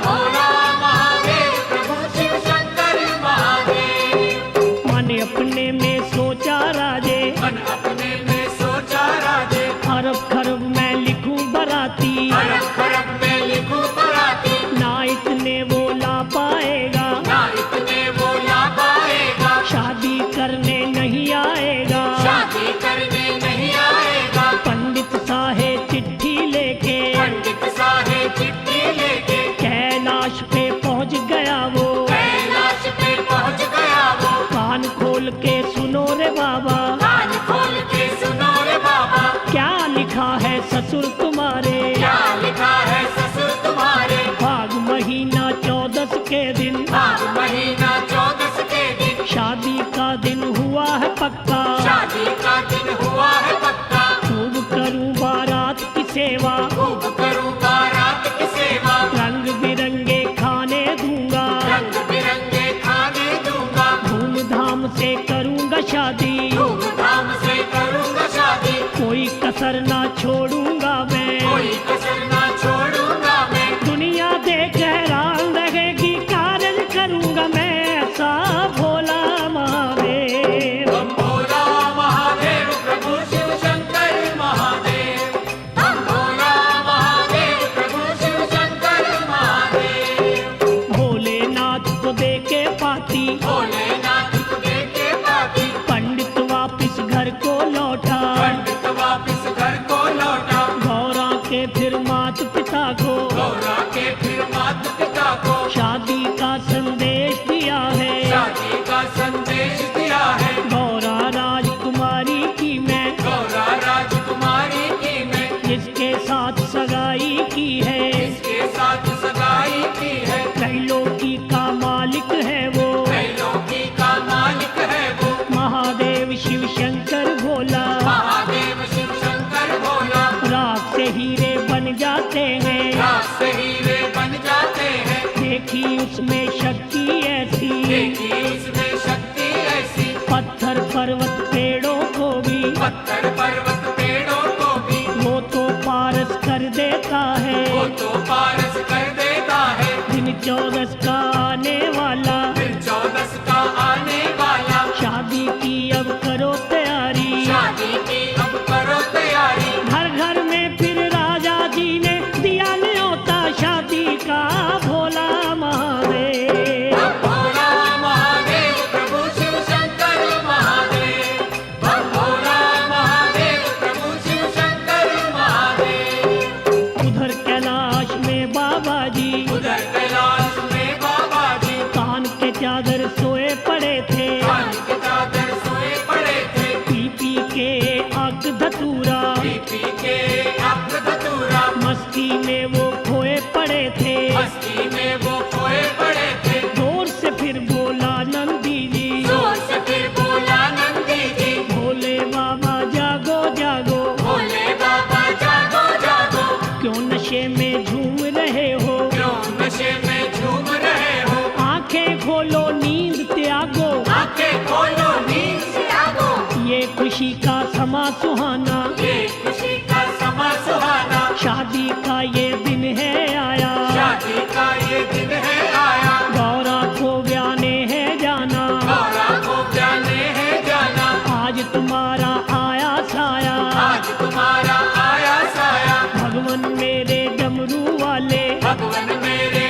भोला महादेव प्रभु शिव शंकर महादेव। मन अपने में सोचा राजे, मन अपने में सोचा राजे, अरब खरब मैं लिखूं बराती, अरब खरब में लिखूं बराती, ना इतने वो ला पाएगा, ना इतने वो ला पाएगा, शादी करने नहीं आएगा, शादी करने नहीं आएगा, पंडित साहेब चिट्ठी लेके, पंडित साहेब चिट्ठी लेके, कैलाश पे पहुंच गया वो, कैलाश पे पहुंच गया वो, कान खोल के सुनो रे बाबा, कान खोल के सुनो रे बाबा, क्या लिखा है ससुर तुम्हारे, क्या लिखा है ससुर तुम्हारे, फाग महीना 14 के दिन, माघ महीना 14 के दिन, शादी का दिन हुआ है पक्का, शादी का दिन हुआ है पक्का, खूब करूं बारात की सेवा, खूब करूं बारात की सेवा, रंग बिरंगे खाने दूंगा, रंग बिरंगे खाने दूंगा, धूमधाम से करूंगा शादी, धूमधाम से करूंगा शादी, कोई कसर ना छोड़ूंगा मैं, कोई कसर ना छोड़ूंगा मैं, दुनिया देख हैरान रहेगी, कार्य करूंगा मैं ऐसा भोला महादेव। हम भोला महादेव प्रभु शिव शंकर महादेव, हम भोला महादेव प्रभु शिव शंकर महादेव। भोलेनाथ को दे के पाती, भोलेनाथ को देखे पाती, पंडित वापिस घर को लौटा, पंडित वापिस घर को लौटा, गौरा के फिर माता पिता को, गौरा के फिर माता पिता को, शादी का संदेश दिया है, शादी का संदेश दिया है, गौरा राजकुमारी की मैं, गौरा राजकुमारी की मैं, जिसके साथ सगाई की है, इसके साथ सगाई की है, त्रैलोकी का मालिक है वो, त्रैलोकी का मालिक है वो, महादेव शिव शंकर भोला, महादेव शिव शंकर भोला, राख से हीरे बन जाते हैं, रात से हीरे बन जाते हैं, देखी उसमें शक्ति ऐसी, देखी उसमें शक्ति ऐसी, पत्थर पर्वत पेड़ों को भी, पत्थर पर्वत पेड़ों को भी, वो तो पारस कर देता है, वो तो पारस कर देता है, दिन 14 का आने वाला, दिन 14 का आने वाला, शादी की अब करो तैयारी, शादी की अब करो तैयारी, घर घर में फिर राजा जी ने दिया न्योता शादी का भोला महादेव। भोला महादेव प्रभु शिव शंकर महादेव, भोला महादेव प्रभु शिव शंकर महादेव। उधर कैलाश में बाबा जी, उधर कैलाश में बाबा जी, कान के चादर सोए पड़े थे, कान के चादर सोए पड़े थे, पी पी के आग धतूरा, पी पी के अब्र धतूरा, मस्ती में वो खोए पड़े थे, मस्ती में वो खोए पड़े थे, जोर से फिर बोला नंदी जी, जोर से फिर बोला नंदी जी, भोले बाबा जागो जागो, भोले बाबा जागो जागो, क्यों नशे में झूम रहे हो, क्यों नशे में झूम रहे हो, आंखें खोलो नींद त्यागो, आंखें खोलो नींद से आगो, ये खुशी का समा सुहाना, ये खुशी का समा सुहाना, शादी का ये दिन है आया, शादी का ये दिन है आया, गौरा को ब्याने है जाना, गौरा को जाने है जाना, आज तुम्हारा आया साया, आज तुम्हारा आया साया, भगवान मेरे डमरू वाले, भगवान मेरे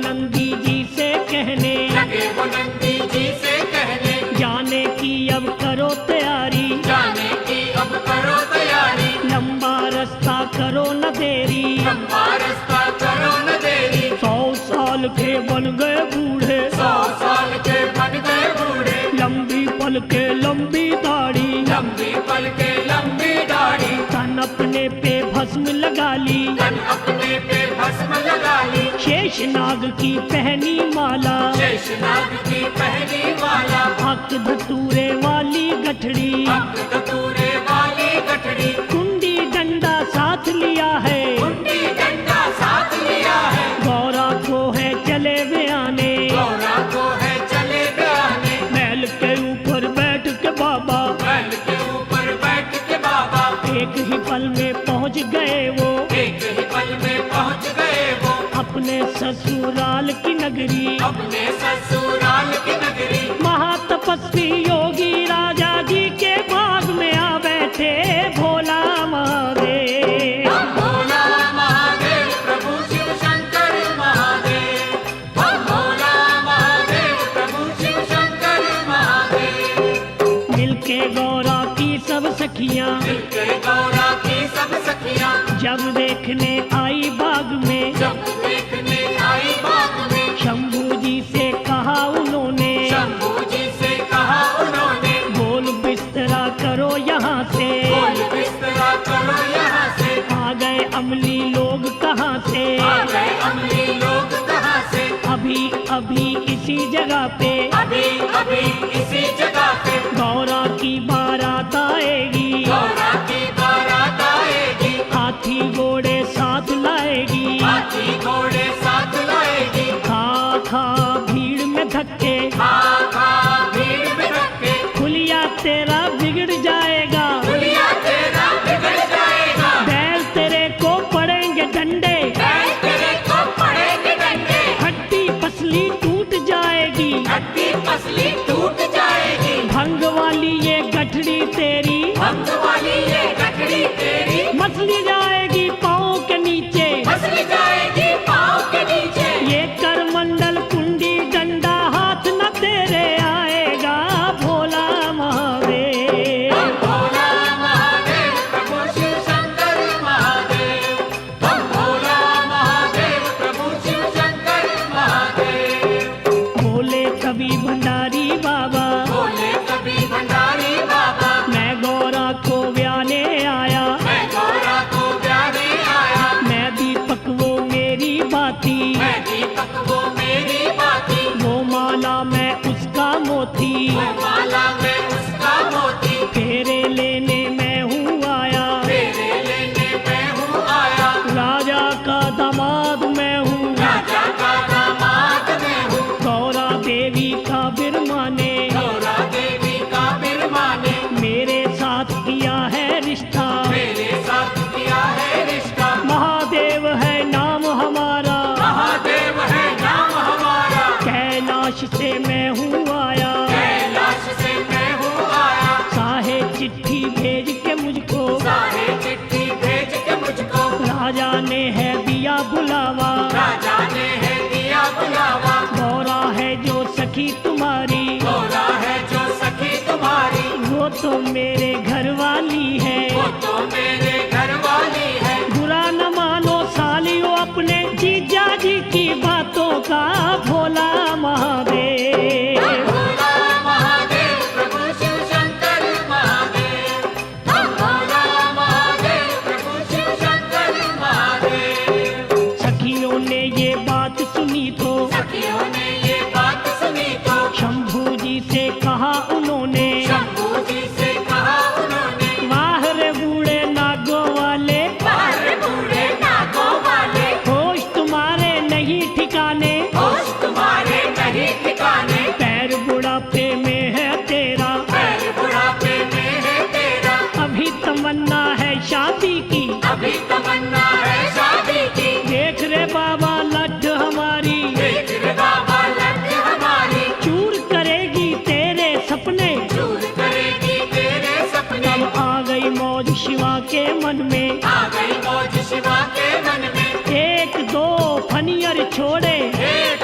नंदी जी से कहने, लगे वो नंदी जी से कहने, जाने की अब करो तैयारी, जाने की अब करो तैयारी, लंबा रास्ता करो न देरी। लंबा रास्ता करो न देरी। 100 साल के बन गए बूढ़े, 100 साल के बन गए बूढ़े, लंबी पल के लंबी दाढ़ी, लंबी पल के लंबी दाढ़ी, तन अपने पे भस्म लगा ली, तन अपने पे भस्म लगा ली, शेषनाग की पहनी माला, शेषनाग की पहनी माला, हक धतूरे वाली गठड़ी, हक धतूरे वाली गठड़ी, कुंडी डंडा साथ लिया है, कुंडी डंडा साथ लिया है, गौरा को है चले वे आने, गौरा को है चले बयाने, महल के ऊपर बैठ के बाबा, बैल के ऊपर बैठ के बाबा, एक ही पल में पहुंच गए वो, एक ही पल में पहुंच गए वो, अपने ससुराल की नगरी, अपने ससुराल की नगरी, महातपस्वी योगी राजा जी के बाग में आ बैठे भोला महादेव। हम भोला महादेव प्रभु शिव शंकर महादेव, हम भोला महादेव प्रभु शिव शंकर महादेव। मिलके गौरा की सब सखियां, मिलके गौरा की सब सखियां, जब देखने आई बाग में, जब देखने आई बाग में, शंभू जी से कहा उन्होंने, शंभू जी से कहा उन्होंने, बोल बिस्तरा करो यहाँ से, बोल बिस्तरा करो यहाँ से, आ गए अमली लोग कहाँ से, आ गए अमली लोग कहाँ से, अभी अभी इसी जगह पे, अभी अभी इसी जगह पे, गौरा की बारात आएगी, गौरा की बारात आएगी, हाथी घोड़े साथ लाएगी, हाथी घोड़े साथ लाएगी, खा खा भीड़ में धक्के, खा खा भीड़ में रखे, खुलिया तेरा बिगड़ जाएगा, दुनिया तेरा बिगड़ जाएगा, बैल तेरे को पड़ेंगे डंडे, बैल तेरे को पड़ेंगे डंडे, हड्डी पसली टूट जाएगी, हड्डी पसली टूट जाएगी, भंग वाली ये गठड़ी तेरी, भंग वाली ये गठड़ी तेरी, मसली जाएगी पाँव के नीचे, मसली जाएगी पाँव के नीचे, ये करमंडल कुंडी डंडा हाथ न तेरे आएगा भोला महादेव। हम भोला महादेव प्रभु शिव शंकर महादेव, हम भोला महादेव प्रभु शिव शंकर महादेव। बोले कभी भंडारी बाबा, बोले कभी भंडारी बाबा, मैं गौरा को ब्याने आया, मैं गौरा को ब्याने आया, मैं दीपक वो मेरी बाती, मैं दीपक वो मेरी बाती, वो माला मैं उसका मोती, वो माला में उसका मोती, फेरे लेने मैं हूँ आया, तेरे लेने मैं हूँ आया, राजा का दामाद मैं हूँ, राजा का दामाद मैं हूँ, गौरा देवी का बिरमाने, गौरा देवी का बिरमाने, मेरे साथ किया है रिश्ता, मेरे साथ किया है रिश्ता, महादेव है नाम हमारा, महादेव है नाम हमारा, कैलाश से मैं हूँ आया, कैलाश से मैं हूँ आया, साहे चिट्ठी भेज के मुझको, सारे चिट्ठी भेज के मुझको, राजा ने है दिया बुलावा, राजा ने है दिया बुलावा, गौरा है जो सखी तुम्हारी, गौरा है जो सखी तुम्हारी, वो तो मेरे घर वाली है, वो तो मेरे घर वाली है, बुरा न मानो सालियों अपने जीजा जी की बातों का भोला महादेव। हम भोला महादेव प्रभु शिव शंकर महादेव, हम भोला महादेव प्रभु शिव शंकर महादेव। सखियों ने ये बात सुनी तो, सखियों ने ये बात सुनी तो, शंभू जी से कहा उन्होंने, शंभू जी से कहा उन्होंने, वाह रे बूढ़े नागों वाले, बाहर बूढ़े नागों वाले, होश तुम्हारे नहीं ठिकाने, होश तुम्हारे नहीं ठिकाने, पैर बुढ़ापे में है तेरा, पैर बुढ़ापे में है तेरा, अभी तमन्ना है शादी की, अभी तमन्ना है शादी की, देख रे बाबा लड्ढ हमारी, देख रे बाबा लग हमारी, चूर करेगी तेरे सपने, चूर करेगी तेरे सपने, अब आ गई मौज शिवा के मन में, आ गई मौज शिवा के मन में, एक दो फनियर छोड़े, एक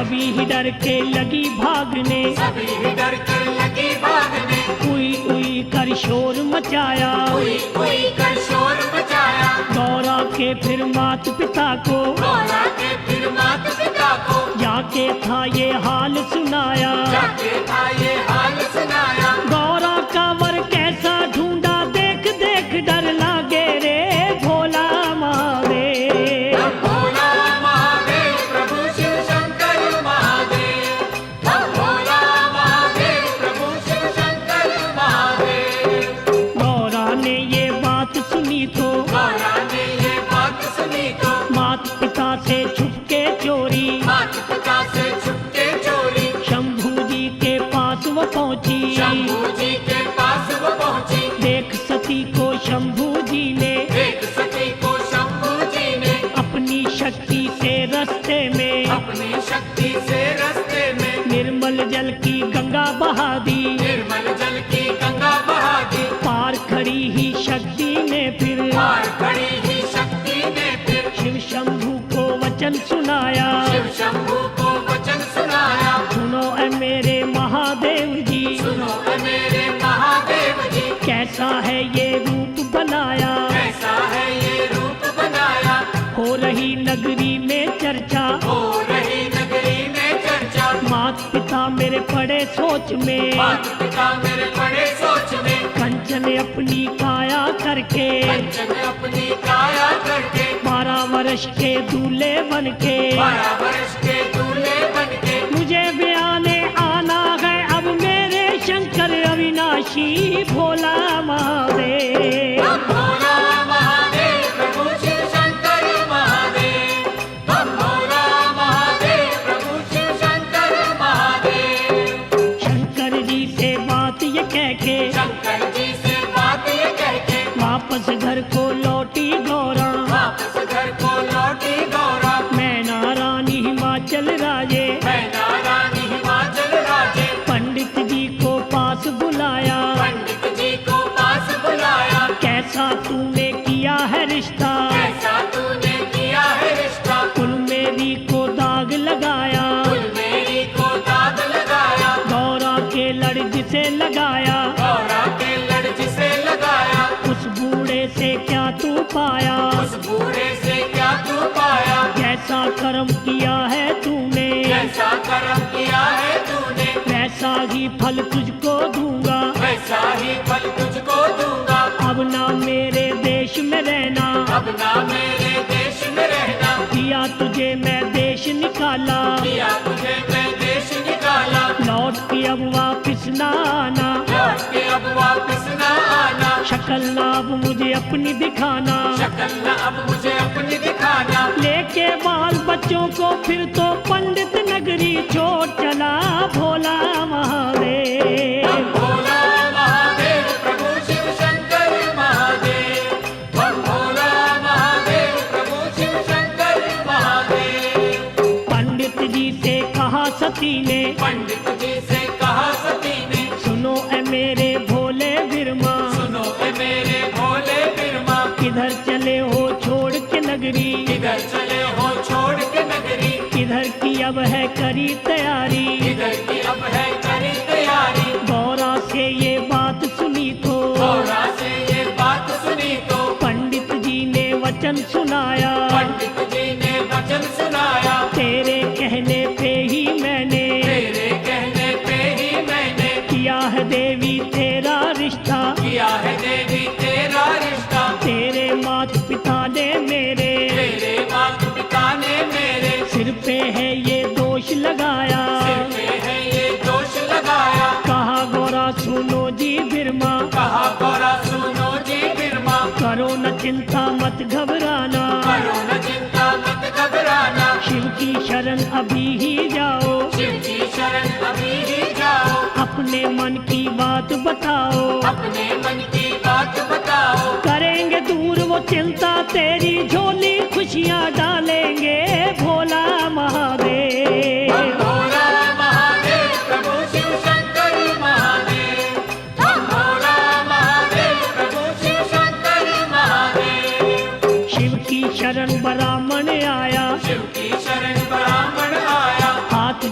सभी ही डर के लगी भागने, सभी ही डर कर लगी भागने, उई उई कर शोर मचाया। कोई कोई कर शोर मचाया। गौरा के फिर मात पिता को, गौरा के फिर माता पिता को जाके था ये हाल सुनाया। जाके था ये हाल सुनाया। गौरा का वर कैसा ढूंढा, देख देख डर लागे रे भोला महादेव। हम भोला महादेव प्रभु शिव शंकर महादेव। हम भोला महादेव प्रभु शिव शंकर महादेव। गौरा ने ये बात सुनी तो, गौरा ने ये बात सुनी तो मात पिता से छुपके चोरी, माता पिता से छुपके चोरी शंभू जी के पास वो पहुंची। शंभू जी के पास वो पहुंची। देख सती को शंभू जी ने, देख सती को शंभू जी ने अपनी शक्ति से रास्ते में, अपनी शक्ति से रास्ते में निर्मल जल की गंगा बहा दी। निर्मल जल की गंगा बहा दी। पार खड़ी ही शक्ति ने फिर, पार खड़ी ही शक्ति ने फिर शिव शंभू को वचन सुनाया। शिव शंभू को वचन सुनाया। सुनो ए मेरे महादेव जी, सुनो ए मेरे महादेव जी, कैसा है ये रूप बनाया। कैसा है ये रूप बनाया। हो रही नगरी में चर्चा, हो रही नगरी में चर्चा। मात पिता मेरे पड़े सोच में, माता पिता मेरे बड़े सोच में कंचन अपनी काया करके, कंचन अपनी काया करके 12 वर्ष के दूल्हे बन के, 12 वर्ष के दूल्हे बन के मुझे ब्याने आना है अब मेरे शंकर अविनाशी भोला महादेव। हम भोला महादेव प्रभु शिव शंकर महादेव। हम भोला महादेव प्रभु शिव शंकर महादेव। शंकर जी से बात ये कह के, शंकर जी से बात ये कह के वापस घर को लौटी गौरा। वापस घर को लौटी गौरा। मैना रानी हिमाचल राजे, मैना रानी हिमाचल राजे पंडित जी को पास बुलाया। पंडित जी को पास बुलाया। कैसा तूने किया है रिश्ता, कैसा तूने किया है रिश्ता। कुल मेरी को दाग लगाया। कुल मेरी को दाग लगाया। गौरा के लड़ जिसे लगाया, गौरा के लड़ जिसे लगाया। उस बूढ़े से क्या तू पाया। उस बूढ़े से क्या तू पाया। जैसा कर्म किया है तूने, जैसा कर्म किया है तूने वैसा ही फल तुझको दूंगा। वैसा ही फल तुझको दूंगा। अब ना मेरे देश में रहना, अब ना मेरे देश में रहना। दिया तुझे मैं देश निकाला। दिया तुझे मैं देश निकाला। लौट के अब वापिस ना आना, लौट के अब वापस न आना। शक्ल ना अब मुझे अपनी दिखाना। शक्ल न अब मुझे अपनी दिखाना। लेके बाल बच्चों को फिर तो पंडित नगरी छोड़ चला भोला महादेव। हम भोला महादेव प्रभु शिव शंकर महादेव। हम भोला महादेव प्रभु शिव शंकर महादेव। पंडित जी से कहा सती ने, पंडित जी से कहा सती ने सुनो ए मेरे भोले बिरमा, सुनो ए मेरे भोले बिरमा। किधर चले हो छोड़ के नगरी, किधर चले हो छोड़ के नगरी। किधर की अब है करी तैयारी। किधर की अब है करी तैयारी। गौरा से ये बात सुनी तो, गौरा से ये बात सुनी तो पंडित जी ने वचन सुनाया। पंडित जी ने वचन सुनाया। तेरे कहने पे ही मैंने तेरे कहने पे ही मैंने किया है देवी तेरा रिश्ता। किया है देवी तेरा रिश्ता। तेरे माता पिता ने मेरे तेरे माता पिता ने मेरे सिर पे है ये दोष लगाया। सिर पे है ये दोष लगाया। कहा गौरा सुनो जी बिरमा, कहा गौरा सुनो जी बिरमा। करो न चिंता मत घबराना, करो न चिंता मत घबराना। शिव की शरण अभी ही जाओ। शिव की शरण अभी ही जाओ। अपने मन की बात बताओ, अपने मन की बात बताओ। करेंगे दूर वो चिंता तेरी, झोली खुशियाँ डालेंगे भोला महादेव। हम भोला महादेव प्रभु शिव शंकर महादेव। हम भोला महादेव प्रभु शिव शंकर महादेव। शिव की शरण ब्राह्मण आया, शिव की शरण ब्राह्मण आया। हाथ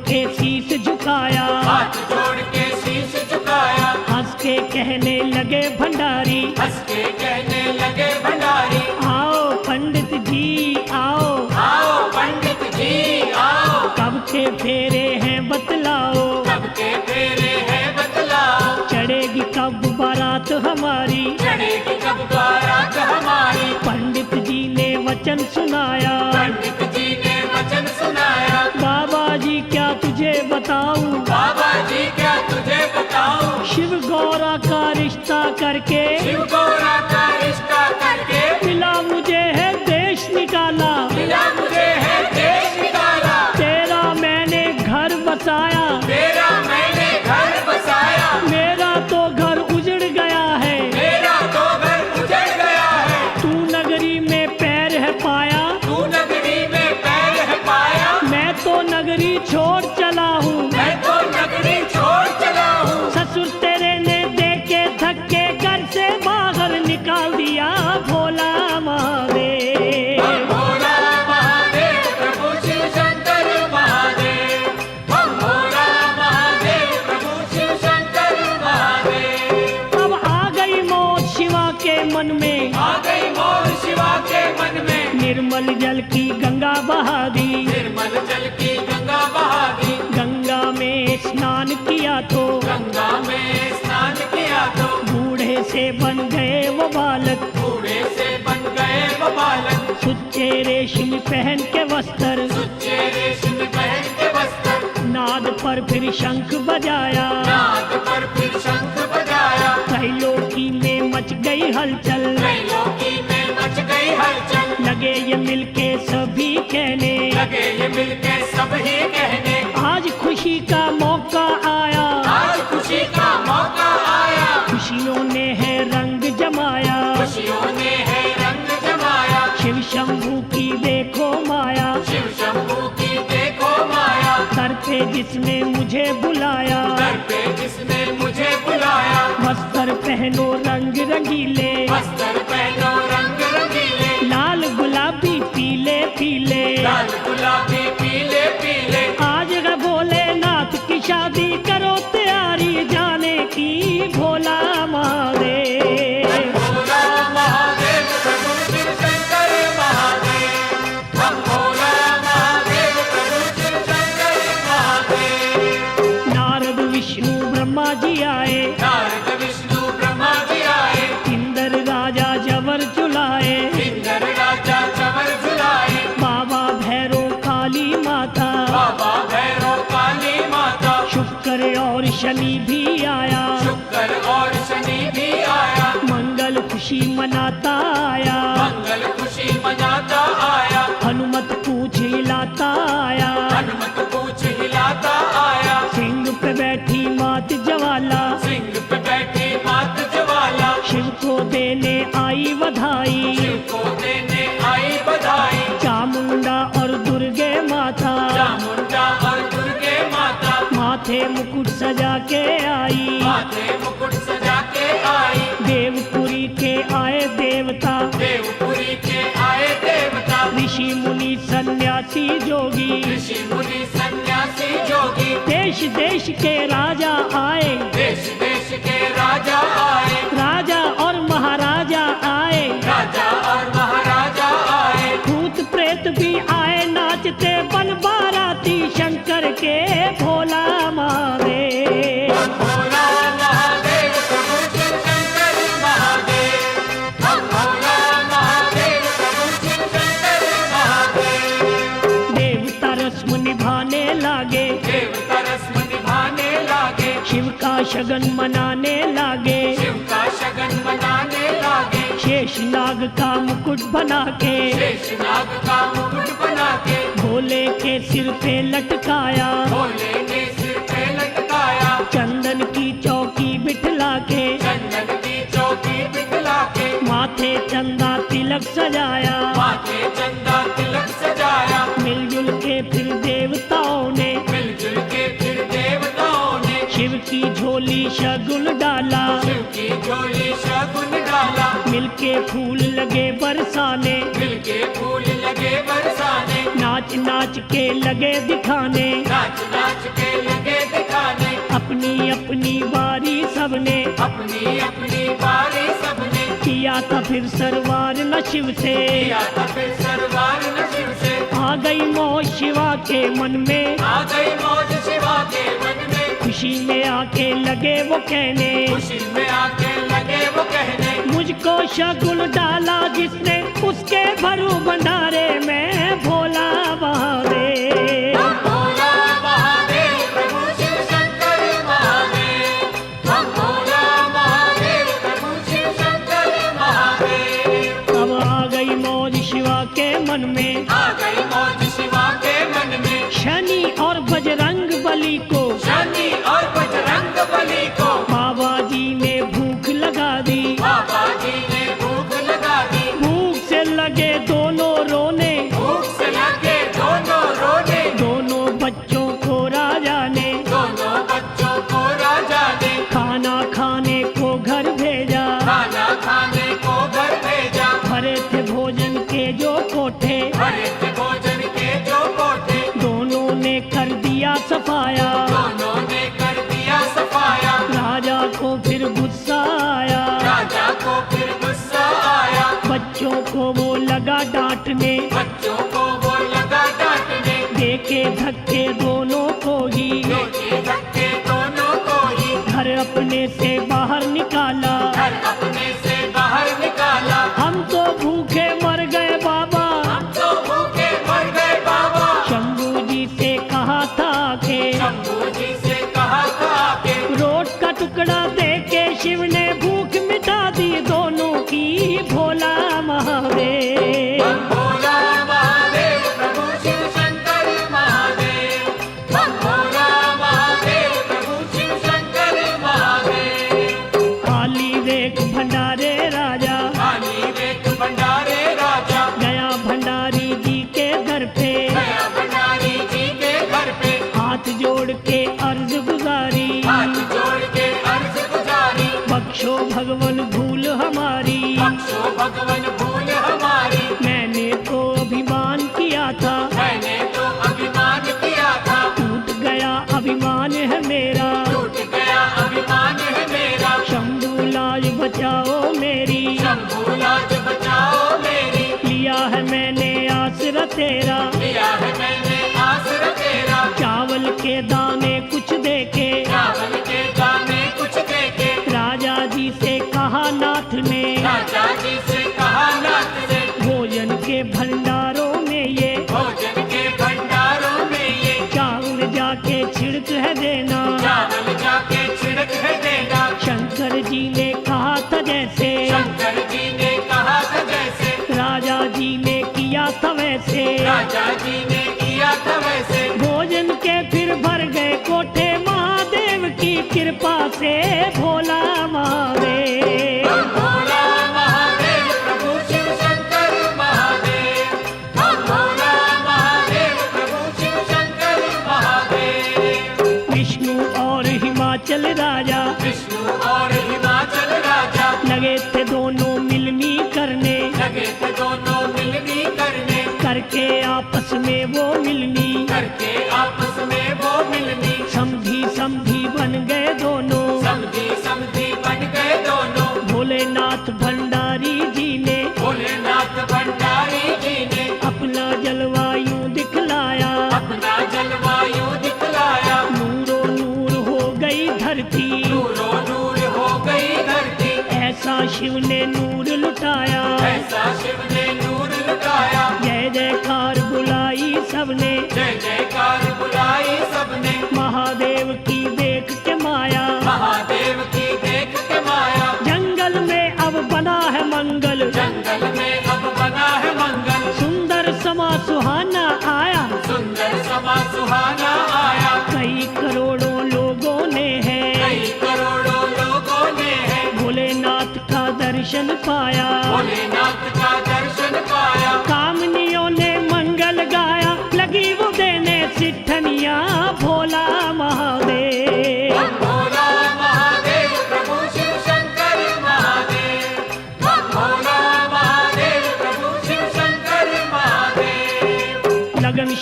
के शीश झुकाया, हाथ जोड़ के शीश झुकाया, हंस के कहने लगे भंडारी, हंस के कहने लगे भंडारी, आओ पंडित जी आओ, आओ पंडित जी आओ, कब के फेरे हैं बतलाओ, कब के फेरे हैं बतलाओ, चढ़ेगी कब बारात हमारी, चढ़ेगी कब बारात हमारी। पंडित जी ने वचन सुनाया, पंडित जी ने वचन सुनाया, बाबा जी क्या तुझे बताऊं, बाबा जी क्या तुझे बताऊं, शिव गौरा का रिश्ता करके शिव गौरा का रिश्ता करके मिला मुझे है देश निकाला, मिला मुझे है देश निकाला, तेरा मैंने घर बसाया, तेरा मैंने घर बसाया, मेरा तो घर उजड़ गया है, मेरा तो घर उजड़ गया है, तू नगरी में पैर है पाया, तू नगरी में पैर है पाया, मैं तो नगरी छोड़ चला हूँ, मैं तो नगरी छोड़ चला हूँ, ससुर तेरे ने देके धक्के घर से बाहर निकाल दिया, भोला महादेव। भोला महादेव प्रभु शिव शंकर महादेव, हम भोला महादेव प्रभु शिव शंकर महादेव। अब आ गई मौत शिवा के मन में, आ गई मौत शिवा के मन में, निर्मल जल की गंगा बहा दी, निर्मल जल की गंगा बहा दी, गंगा में स्नान किया तो गंगा में स्नान किया तो बूढ़े से बन गए वो बालक, बूढ़े से बन गए वो बालक, सुच्चे रेशम पहन के वस्त्र, सुच्चे रेशम पहन के वस्त्र, नाद पर फिर शंख बजाया, नाद पर फिर शंख बजाया, त्रैलोकी में मच गई हलचल, त्रैलोकी में मच गई हलचल, लगे ये मिलके सभी कहने, लगे ये मिलके सब ही कहने, आज खुशी का मौका आया, आज खुशी का मौका आया, खुशियों ने है रंग जमाया, खुशियों ने है रंग जमाया, शिव शंभू की देखो माया, शिव शंभू की देखो माया, दर पे जिसने मुझे बुलाया, दर पे जिसने मुझे बुलाया, वस्त्र पहनो रंग रंगीले, वस्त्र पहनो रंग रंगीले, लाल गुलाबी पीले पीले, लाल गुलाबी पीले पीले, आज है भोलेनाथ की शादी करो तैयारी जाने की, भोला महादेव। भोला महादेव प्रभु शिव शंकर महादेव, हम भोला महादेव प्रभु शिव शंकर महादेव। नारद विष्णु ब्रह्मा जी आए, नारद विष्णु ब्रह्मा जी आए, इंद्र राजा जवर झुलाए, इंद्र राजा चवर झुलाए, बाबा भैरो काली माता, बाबा भैरव काली माता, शुक्र और शनि भी आया, शुक्र और शनि भी आया, मंगल खुशी मनाता आया, मंगल खुशी मनाता आया, हनुमत पूछ हिलाता आया, हनुमत पूछ हिलाता आया, सिंह पे बैठी मात ज्वाला, सिंह पे बैठी मात ज्वाला, शिव को देने आई बधाई, शिव को देने आई बधाई, चामुंडा और दुर्गे माता, चामुंडा और दुर्गे माता, माथे मुकुट सजा के आई, माथे मुकुट सजा के आई, देवपुरी के आए देवता, देवपुरी के आए देवता, ऋषि मुनि सन्यासी जोगी, ऋषि मुनि सन्यासी जोगी, देश देश के राजा आए, देश देश के राजा आए, राजा और महाराजा आए, राजा और महाराजा आए, भूत प्रेत भी आए नाचते बन बाराती शंकर के, भोला महादेव। भोला महादेव प्रभु शिव शंकर महादेव, हम भोला महादेव प्रभु शिव शंकर महादेव। देवता रस्म निभाने लागे, देवता रस्म निभाने लागे, शिव का शगन मनाने लागे, शिव का शगन मनाने लागे, शेष नाग का मुकुट बना के, शेषनाग का मुकुट बना के, भोले के सिर पे लटकाया, भोले ने सिर पे लटकाया, चंदन की चौकी बिठला के, चंदन की चौकी बिठला के, माथे चंदा तिलक सजाया, माथे चंदा तिलक सजाया, मिलजुल के फिर देवताओं ने, मिलजुल के फिर देवताओं ने, शिव की झोली शगुन डाला, शिव की झोली शगुन डाला, मिलके फूल लगे बरसाने, मिलके फूल लगे बरसाने, नाच नाच नाच के लगे दिखाने, नाच नाच के लगे दिखाने, अपनी अपनी बारी सबने, अपनी अपनी बारी सबने, किया था फिर सरवार न शिव से, किया था फिर सरवार न शिव से। आ गई मौज शिवा के मन में, आ गई मौज शिवा के मन में, खुशी में आके लगे वो कहने, खुशी में आके लगे वो कहने, मुझको शगुन डाला जिसने उसके भरू भंडारे में भोला महादेव। हम भोला महादेव प्रभु शिव शंकर महादेव, हम भोला महादेव प्रभु शिव शंकर महादेव। अब आ गई मौज शिवा के मन में, आ गई मौज शिवा के मन में, शनि और बजरंग बली को, शनि और बजरंग बली को, बाबा जी ने भूख लगा दी, बाबा जी ने भूख लगा दी, भूख से लगे दोनों रोने, भूख से लगे दोनों रोने, दोनों बच्चों को राजा ने दोनों बच्चों को राजा ने खाना खाने को घर भेजा, खाना खाने को घर भेजा, भरे थे भोजन के जो कोठे, भरे थे भोजन के जो कोठे, दोनों ने कर दिया सफाया, दोनों ने कर दिया सफाया, राजा को फिर गुस्सा आया, राजा को फिर गुस्सा आया, बच्चों को वो लगा डांटने, बच्चों को वो लगा डांटने, देके धक्के दोनों को ही, देखे धक्के दोनों को ही, घर अपने से बाहर निकाला, घर अपने से बाहर निकाला, हम तो भूखे मर गए बाबा, हम तो भूखे मर गए बाबा, शंभू जी से कहा था के शंभू जी से कहा था कि रोट का टुकड़ा दे के शिव ने भूख मिटा दी दोनों की, भोला महादेव। हम भोला महादेव प्रभु शिव शंकर महादेव, हम भोला महादेव प्रभु शिव शंकर महादेव। खाली रेख भंडारे राजा, खाली रेख भंडारे राजा, गया भंडारी जी के दर पे, गया भंडारी जी के घर पे, हाथ जोड़ के अर्ज गुजारी, हाथ जोड़ के अर्ज गुजारी, बख्शो भगवन भूल हमारी, बख्शो भगवन भूल हमारी, मैंने तो अभिमान किया था, मैंने तो अभिमान किया था, टूट गया अभिमान है मेरा, टूट गया अभिमान है मेरा, शंभू लाज बचाओ मेरी, शंभू लाज बचाओ मेरी, लिया है मैंने आसरा तेरा, लिया है मैंने आसरा तेरा, चावल के दाने कुछ देके, चावल के दाने कुछ देके, राजा जी से कहा नाथ ने, राजा जी से कहा नाथ ने, भोजन के भंडारों में ये, भोजन के भंडारों में ये, चावल जाके छिड़क है देना, चावल जाके छिड़क है देना, शंकर जी ने कहा था जैसे, शंकर जी ने कहा था जैसे, राजा जी ने किया था वैसे, राजा जी ने किया था वैसे, भोजन के फिर भर गए कोठे, महादेव की कृपा से भोला महादेव। हम भोला महादेव प्रभु शिव शंकर महादेव, हम भोला महादेव प्रभु शिव शंकर महादेव। विष्णु और हिमाचल राजा विष्णु और हिमाचल राजा लगे थे दोनों मिलनी करने, लगे थे दोनों मिलनी करने, करके आपस में वो मिलनी, करके आपस में वो मिलनी, समझी समझी बन गए दोनों, समझी समझी बन गए दोनों, भोलेनाथ भंडारी जी ने भोलेनाथ भंडारी जी ने अपना जलवायु दिखलाया, अपना जलवायु दिखलाया, नूरो नूर हो गई धरती, नूरो नूर हो गई धरती, ऐसा शिव ने नूर लुटाया, ऐसा शिव ने नूर लुटाया, जय जयकार बुलाई सबने, जय जयकार बुलाई सबने, महादेव की देख के माया, महादेव की देख के माया, जंगल में अब बना है मंगल, जंगल में अब बना है मंगल, सुंदर समा सुहाना आया, सुंदर समा सुहाना आया, कई करोड़ों लोगों ने है, कई करोड़ों लोगों ने है, भोलेनाथ का दर्शन पाया, भोलेनाथ का दर्शन पाया, कामनियों ने मंगल गाया, लगी वो देने सिद्धनिया, भोला महादेव। हम भोला महादेव प्रभु शिव शंकर महादेव, हम भोला महादेव प्रभु शिव शंकर महादेव। लगन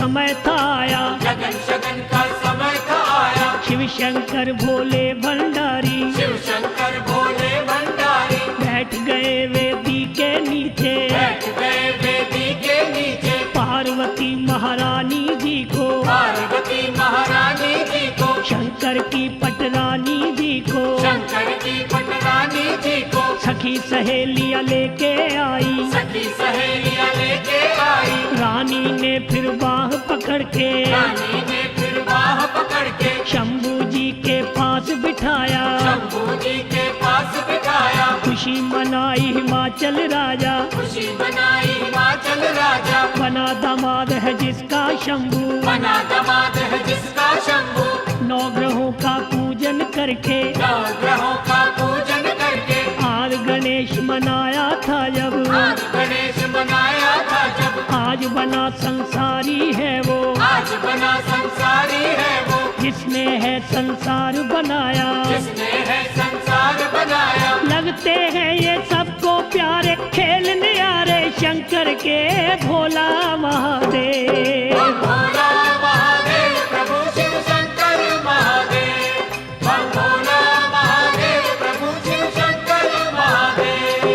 समय था आया, लगन शगन का समय था आया। शिव शंकर भोले भंडारी शिव शंकर भोले भंडारी बैठ गए वेदी के नीचे, बैठ गए वेदी के नीचे। पार्वती महारानी जी को, पार्वती महारानी जी को, शंकर की पटरानी जी को, शंकर की पटरानी जी को, सखी सहेलियां लेके आई। सखी सहेलियां लेके आई। रानी ने फिर बाह पकड़ के, रानी ने फिर बाह पकड़ के, शंभू जी के पास बिठाया, शंभू जी के पास बिठाया। खुशी मनाई हिमाचल राजा, खुशी मनाई हिमाचल राजा, बना दामाद है जिसका शंभू, बना दामाद है जिसका शंभू। 9 ग्रहों का पूजन करके, 9 ग्रहों का पूजन करके, आज गणेश मनाया था जब, आज गणेश मनाया था जब, आज बना संसारी है वो, आज बना संसारी है वो, जिसने है संसार बनाया। जिसने है संसार बनाया। लगते हैं ये सबको प्यारे, खेल न्यारे शंकर के भोला महादेव। भोला महादेव प्रभु शिव शंकर महादेव, भोला महादेव प्रभु शिव शंकर महादेव।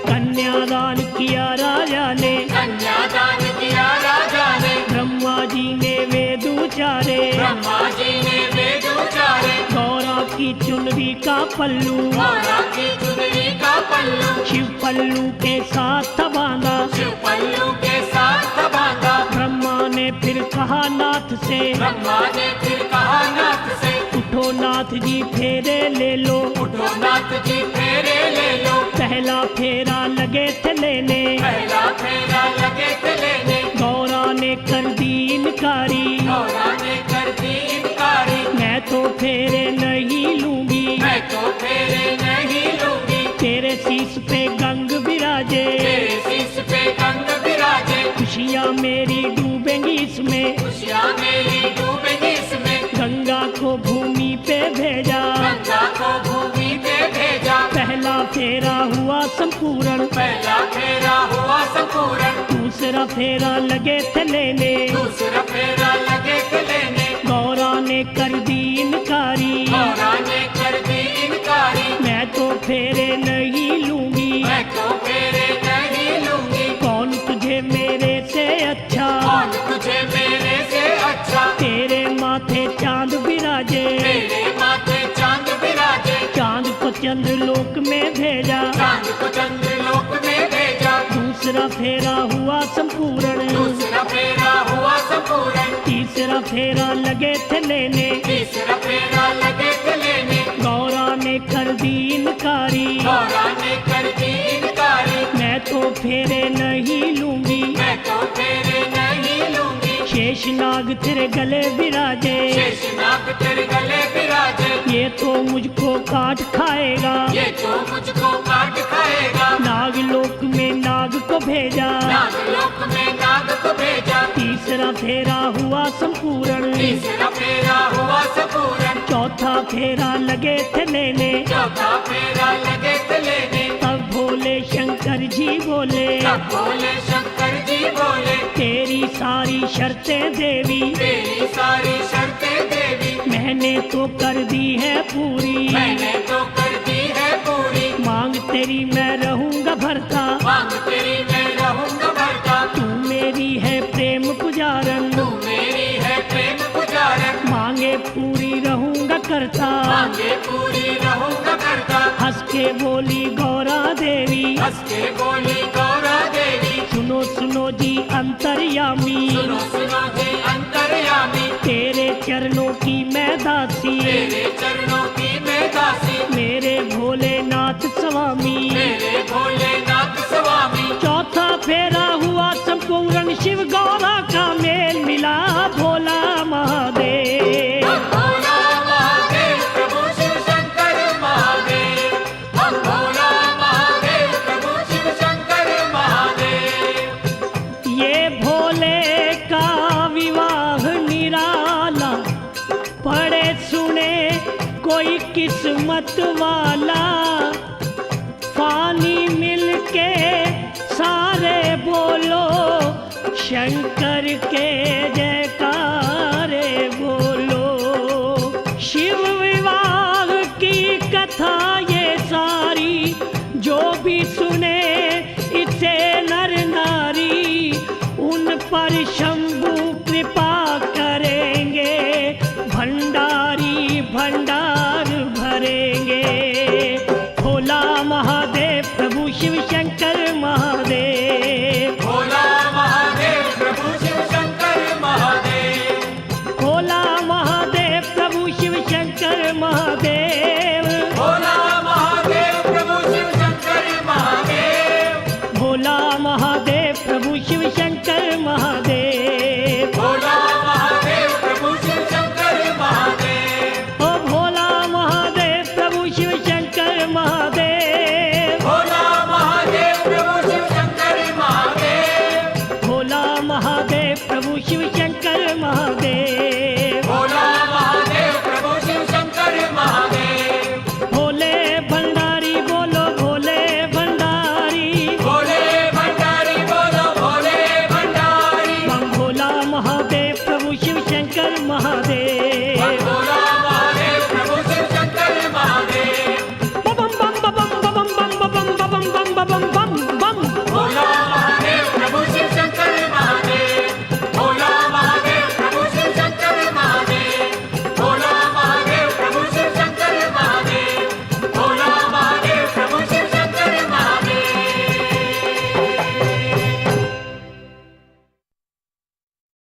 कन्यादान किया राजा ने, कन्यादान किया राजा ने, ब्रह्मा जी ने वेद उचारे, ब्रह्मा जी ने वेद उचारे। गौरा की चुनरी का पल्लू, गौरा की चुनरी का पल्लू, शिव पल्लू के साथ बांधा, शिव पल्लू के साथ बांधा। ब्रह्मा ने फिर कहा नाथ से, ब्रह्मा ने फिर कहा नाथ से, उठो नाथ जी फेरे ले लो, उठो नाथ जी फेरे ले लो। पहला फेरा लगे थे लेने, पहला फेरा लगे थे लेने, गौरा ने कर दी इनकारी, गौरा ने कर दी इनकारी। मैं तो फेरे नहीं लूंगी, मैं तो फेरे नहीं लूंगी, तेरे शीश पे गंग विराजे, तेरे शीश पे गंग विराजे। खुशियाँ मेरी डूबेंगी इसमें, खुशियाँ मेरी डूबेंगी इसमें, गंगा को भूमि पे भेजा, गंगा को भूमि पे भेजा। पहला फेरा हुआ संपूर्ण, पहला फेरा हुआ संपूर्ण, दूसरा फेरा लगे थे लेने, दूसरा फेरा लगे थे लेने, गौरा ने कर दी इनकारी, गौरा ने कर दी इनकारी। मैं तो फेरे नहीं लूंगी, मैं तो फेरे नहीं लूंगी, कौन तुझे मेरे से अच्छा, कौन तुझे मेरे से अच्छा। तेरे माथे चांद विराजे, तेरे माथे चांद विराजे, चांद को चंद्रलोक में भेजा, चांद को चंद्रलोक में भेजा। दूसरा फेरा हुआ संपूर्ण, दूसरा फेरा हुआ संपूर्ण, तीसरा फेरा लगे थे लेने, तीसरा फेरा लगे थे लेने, गौरा ने कर दी इनकारी, गौरा ने कर दी इनकारी। मैं तो फेरे नहीं लूंगी, मैं तो फेरे नहीं लूंगी, शेषनाग तेरे गले विराजे, शेषनाग तेरे गले विराजे। ये तो मुझको काट खाएगा, ये तो मुझको काट खाएगा, नागलोक में नाग को भेजा, नागलोक में नाग को भेजा। तीसरा फेरा हुआ संपूर्ण, तीसरा फेरा हुआ संपूर्ण, चौथा फेरा लगे थे लेने, चौथा फेरा लगे थे लेने। तब भोले शंकर जी बोले, तब भोले शंकर जी बोले, तेरी सारी शर्तें देवी, तेरी सारी शर्तें देवी, मैंने तो कर दी है पूरी, मैंने तो कर दी है पूरी। मांग तेरी मैं रहूंगा भरता, मांग तेरी मैं रहूंगा भरता, तू मेरी है प्रेम पुजारन, तू मेरी है प्रेम पुजारन। मांगे पूरी रहूंगा करता, मांगे पूरी रहूंगा करता, हंस के बोली गौरा देवी, हंस के बोली गौरा देवी। सुनो सुनो जी अंतर्यामी, सुनो सुनो जी अंतर्यामी, तेरे चरणों की मैं दासी, तेरे चरणों की मैं दासी, मेरे भोलेनाथ स्वामी। मेरे भोलेनाथ स्वामी। चौथा फेरा हुआ संपूर्ण, शिव गौरा का मेल मिला, भोला महादेव। भोला महादेव प्रभु शिव शंकर महादेव, भोला महादेव प्रभु शिव शंकर महादेव। ये भोले का विवाह निराला, पढ़े सुने कोई किस्मत वाला, पानी मिलके सारे बोलो शंकर के जय